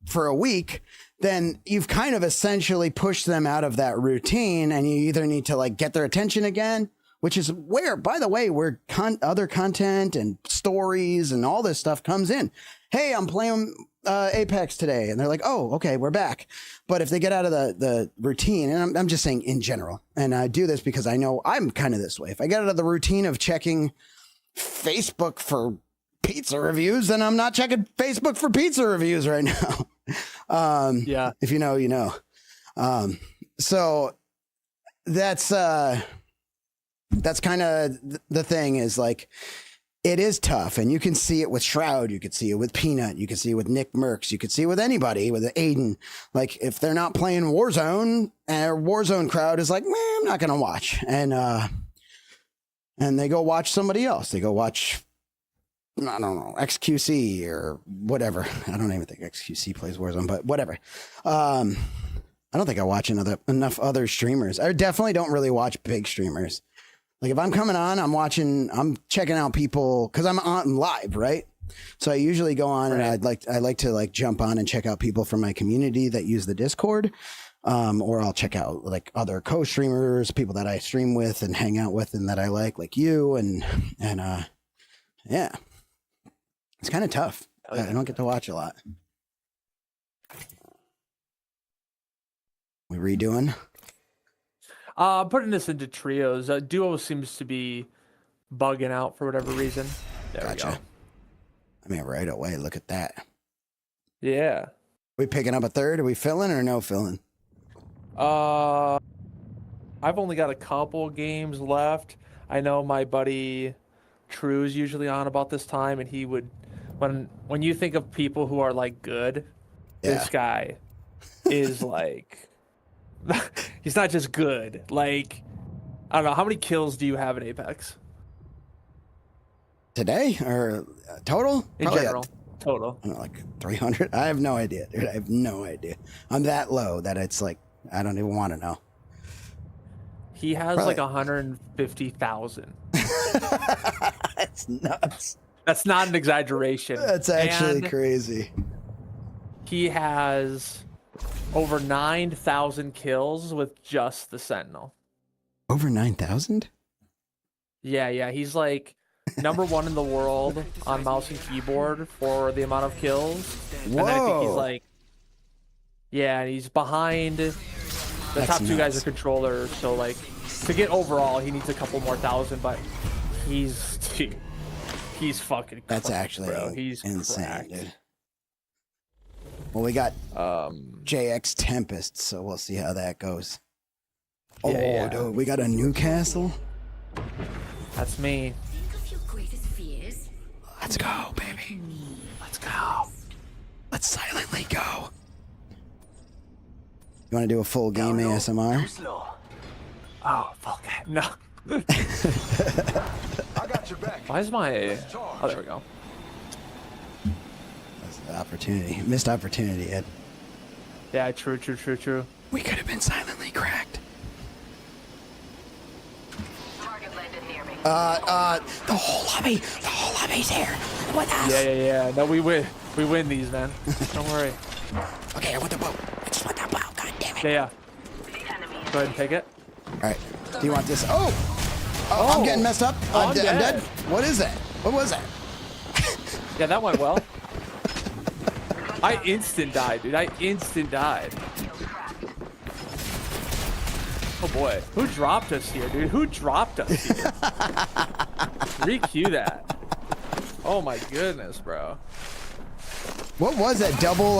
for a week, then you've kind of essentially pushed them out of that routine, and you either need to like get their attention again, which is where, by the way, where other content and stories and all this stuff comes in. Hey, I'm playing Apex today. And they're like, oh, okay, we're back. But if they get out of the routine, and I'm just saying in general, and I do this because I know I'm kind of this way. If I get out of the routine of checking Facebook for pizza reviews, then I'm not checking Facebook for pizza reviews right now. Yeah. If you know, you know. So that's kind of the thing is like, it is tough, and you can see it with Shroud, you could see it with Peanut, you can see it with Nick Merckx, you could see it with anybody, with Aiden. Like if they're not playing Warzone, and Warzone crowd is like, man, I'm not gonna watch, and they go watch somebody else. They go watch, I don't know, XQC or whatever. I don't even think XQC plays Warzone, but whatever. I don't think I watch enough other streamers. I definitely don't really watch big streamers. Like if I'm coming on, I'm checking out people because I'm on live, right? So I usually go on and I like to like jump on and check out people from my community that use the Discord. Or I'll check out like other co-streamers, people that I stream with and hang out with and that I like you and yeah. It's kind of tough. I don't get to watch a lot. We redoing? Putting this into trios. Duo seems to be bugging out for whatever reason. There we go. I mean, right away. Look at that. Yeah. We picking up a third? Are we filling or no filling? I've only got a couple games left. I know my buddy True's usually on about this time, and he would, when you think of people who are like good, this guy is like, he's not just good. Like, I don't know, how many kills do you have in Apex? Today or total? In general, total. I don't know, like 300? I have no idea, dude. I have no idea. I'm that low that it's like, I don't even want to know. He has like 150,000. That's nuts. That's not an exaggeration. That's actually crazy. He has over 9,000 kills with just the Sentinel. Over 9,000? Yeah. He's like #1 in the world on mouse and keyboard for the amount of kills. Whoa. And then I think he's like, yeah, and he's behind. The top two guys are controllers, so like to get overall, he needs a couple more thousand. But he's fucking. That's cracked, actually bro. He's insane, cracked. dude. Well, we got JX Tempest, so we'll see how that goes. Oh, Yeah. dude, we got a Newcastle. That's me. Think of your greatest fears. Let's go, baby. Let's go. Let's silently go. You want to do a full game ASMR? Oh, fuck. No. I got your back. Why is my... Oh, there we go. That's the opportunity. Missed opportunity, Ed. Yeah, true. We could have been silently cracked. Target landed near me. The whole lobby's here with us. Yeah. No, we win. We win these, man. Don't worry. Okay, I want the boat. I just want that boat. God damn it. Yeah. The enemy is Go ahead and take it. All right. Do you want this? Oh, I'm getting messed up. Oh, I'm dead. What is that? What was that? Yeah, that went well. I instant died, dude. I instant died. Oh boy. Who dropped us here, dude? Who dropped us here? Re-queue that. Oh my goodness, bro. What was that? Double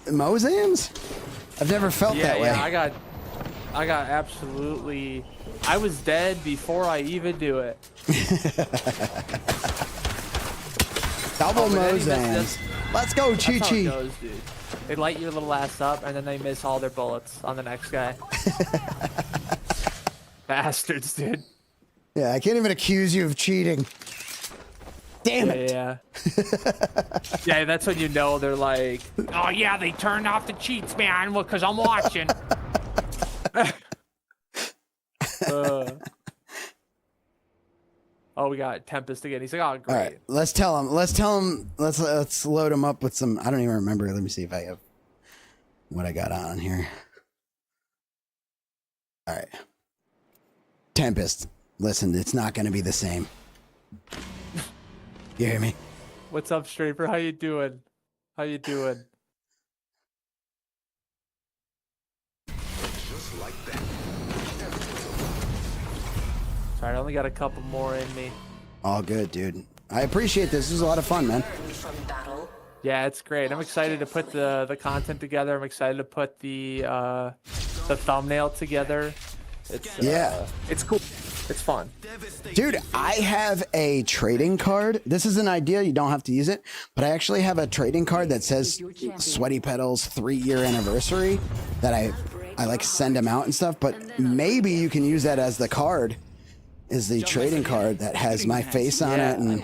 Mozams? I've never felt that way. Yeah, I got absolutely... I was dead before I even do it. Double but then Mozams. Let's go, That's how it Chi-Chi. goes, dude. They light your little ass up, and then they miss all their bullets on the next guy. Bastards, dude. Yeah, I can't even accuse you of cheating. Damn it. Yeah. Yeah, that's when you know they're like, oh yeah, they turned off the cheats, man, because I'm watching. Oh, we got Tempest again. He's like, oh, great. All right, let's tell him. Let's load him up with some. I don't even remember. Let me see if I have what I got on here. All right, Tempest. Listen, it's not going to be the same. You hear me? What's up, Straper? How you doing? How you doing? Just like that. Sorry, I only got a couple more in me. All good, dude. I appreciate this. This is a lot of fun, man. From battle. Yeah, it's great. I'm excited to put the content together. I'm excited to put the thumbnail together. It's Yeah. it's cool. It's fun. Dude, I have a trading card. This is an idea. You don't have to use it. But I actually have a trading card that says Sweaty Pedals 3-year anniversary that I like send them out and stuff. But maybe you can use that as the card, is the trading card that has my face on it. And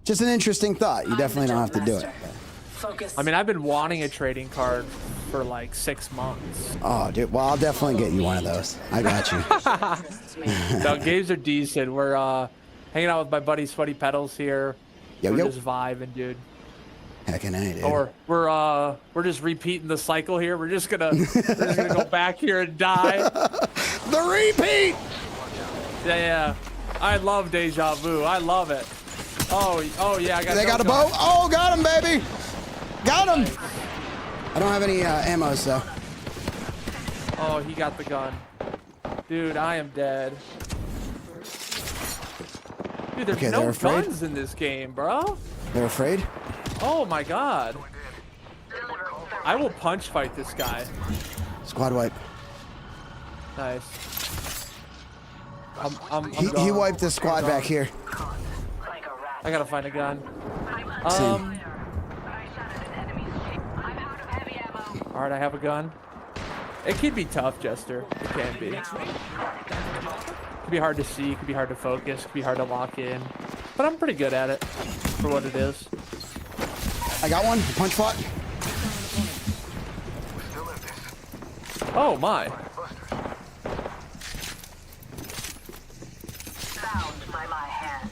just an interesting thought. You definitely don't have to do it. Focus. I mean, I've been wanting a trading card for like 6 months. Oh, dude. Well, I'll definitely get you one of those. I got you. No, games are decent. We're hanging out with my buddy Sweaty Pedals here. Yo, We're yo. just vibing, dude. Heckin' A, dude. Or we're just repeating the cycle here. We're just gonna go back here and die. The repeat! Yeah. I love deja vu. I love it. Oh yeah. I got. They no got a gun. boat? Oh, got him, baby! Got him! I don't have any ammo, so. Oh, he got the gun. Dude, I am dead. Dude, there's Okay, no they're afraid? guns in this game, bro. They're afraid? Oh my god. I will punch fight this guy. Squad wipe. Nice. I'm He gone. wiped the squad back here. like a rat. I gotta find a gun. Same. All right, I have a gun. It could be tough, Jester. It can be. It could be hard to see. It could be hard to focus. It could be hard to lock in. But I'm pretty good at it for what it is. I got one. Punch flot. Oh my. Bound by my hand.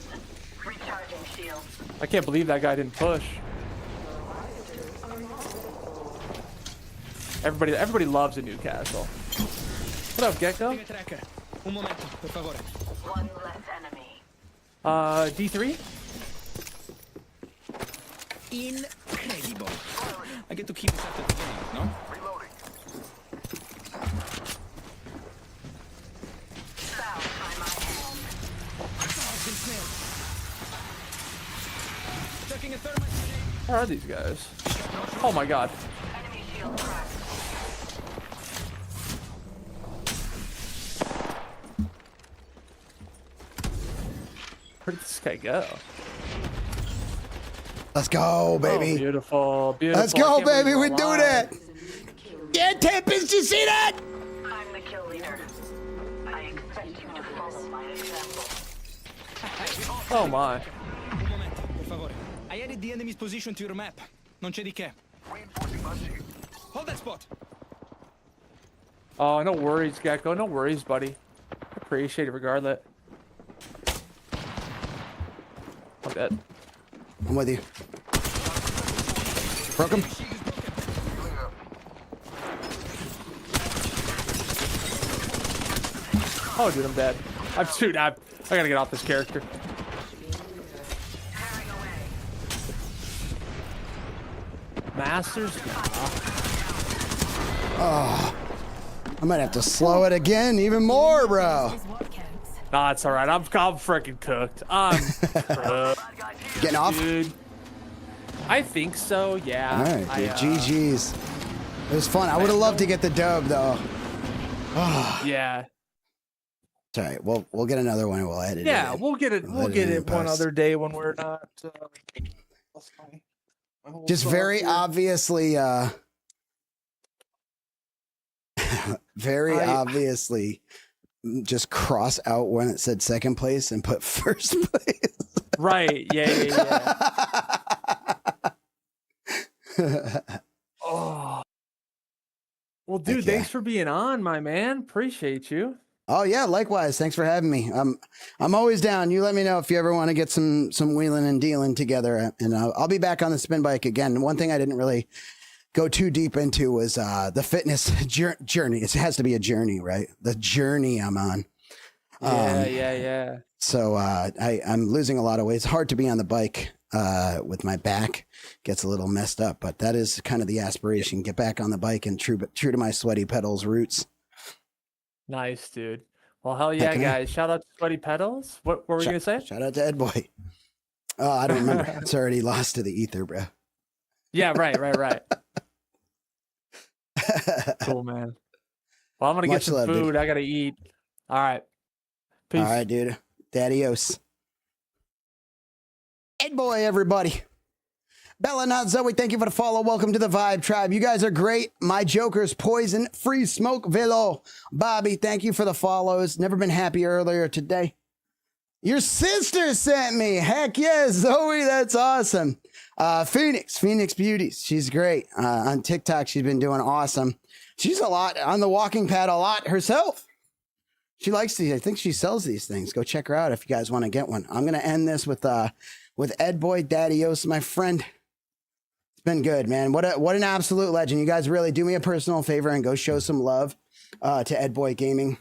Recharging shields. I can't believe that guy didn't push. Everybody loves a Newcastle. What up, Gecko? Tracker. Un momento, per favore. One less enemy. D3? Incredible. I get to keep this after the game, no? Bound by my hand. Checking a thermite grenade. Where are these guys? Oh my god. Enemy shield cracked. this guy go? Let's go, baby. Oh, beautiful, beautiful. Let's go, I can't believe baby. we're We're doing alive. it. Yeah, Tempest, you see that? I'm the kill leader. I expect you to follow my example. Oh my. Un momento, per favore. I added the enemy's position to your map. Non c'è di che. Hold that spot. Oh, no worries, Gecko. No worries, buddy. Appreciate it regardless. I'm dead. I'm with you. Broke him. Oh, dude, I'm dead. Dude, I gotta get off this character. Masters. I might have to slow it again even more, bro. Nah, it's all right. I'm freaking cooked. I'm cooked, Getting off? dude. I think so. Yeah. All right, dude. GG's. It was fun. I would have loved to get the dub, though. Yeah. It's all right. We'll get another one and we'll edit it. Yeah, in. we'll get it. We'll edit get in it one post. other day when we're not. That's funny. Just very obviously, very obviously, just cross out when it said second place and put first place. Right. Yeah. Oh. Well, dude, Heck yeah. thanks for being on, my man. Appreciate you. Oh yeah, likewise. Thanks for having me. I'm always down. You let me know if you ever want to get some wheeling and dealing together, and I'll be back on the spin bike again. One thing I didn't really go too deep into was the fitness journey. It has to be a journey, right? The journey I'm on. Yeah. So I'm losing a lot of weight. It's hard to be on the bike with my back. Gets a little messed up, but that is kind of the aspiration. Get back on the bike and true to my sweaty pedals roots. Nice, dude. Well, hell yeah, Heck yeah. guys. Shout out to Sweaty Pedals. What were we going to say? Shout out to Ed Boy. Oh, I don't remember. It's already lost to the ether, bro. Yeah, right. Cool, man. Well, I'm going to get Much some love, food. dude. I got to eat. All right. Peace. All right, dude. Daddy-os. Ed Boy, everybody. Bella, not Zoe, thank you for the follow. Welcome to the Vibe Tribe. You guys are great. My Joker's Poison, Free Smoke Velo. Bobby, thank you for the follows. Never been happy earlier today. Your sister sent me. Heck yes, Zoe, that's awesome. Phoenix Beauties. She's great. On TikTok, she's been doing awesome. She's a lot on the walking pad a lot herself. She likes these. I think she sells these things. Go check her out if you guys want to get one. I'm going to end this with Ed Boy Daddy-os, my friend. It's been good, man. What an absolute legend. You guys really do me a personal favor and go show some love to Ed Boy Gaming.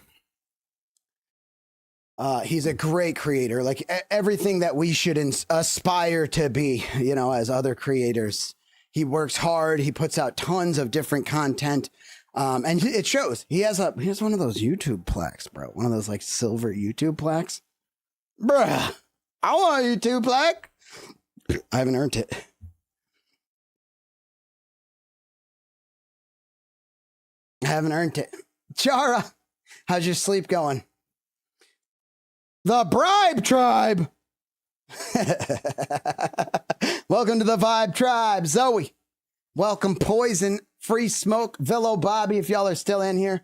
He's a great creator, like everything that we should aspire to be, you know, as other creators. He works hard. He puts out tons of different content. And it shows. He has one of those YouTube plaques, bro. One of those like silver YouTube plaques. Bruh, I want a YouTube plaque. I haven't earned it. Chara, how's your sleep going? The Bribe Tribe. Welcome to the Vibe Tribe. Zoe, welcome. Poison, Free Smoke, Velo, Bobby, if y'all are still in here.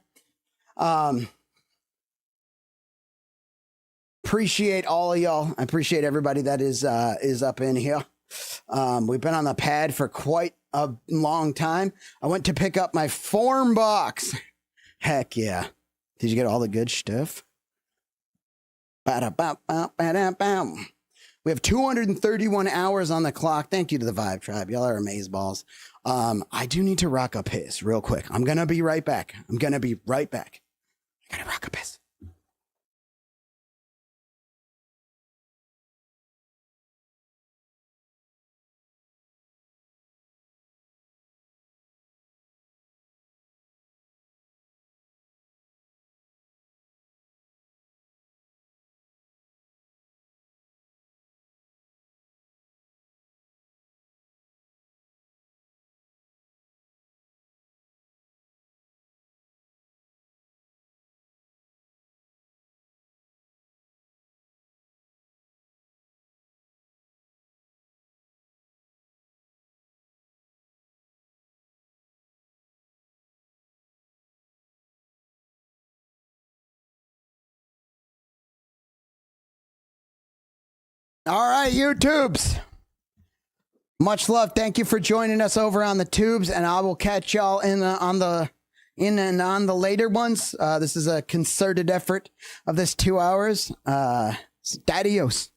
Appreciate all of y'all. I appreciate everybody that is up in here. We've been on the pad for quite a long time. I went to pick up my form box. Heck yeah. Did you get all the good stuff? We have 231 hours on the clock. Thank you to the Vibe Tribe. Y'all are amazeballs. I do need to rock a piss real quick. I'm going to be right back. I got to rock a piss. All right, YouTubes. Much love. Thank you for joining us over on the tubes, and I will catch y'all on the later ones. This is a concerted effort of this 2 hours. Adios.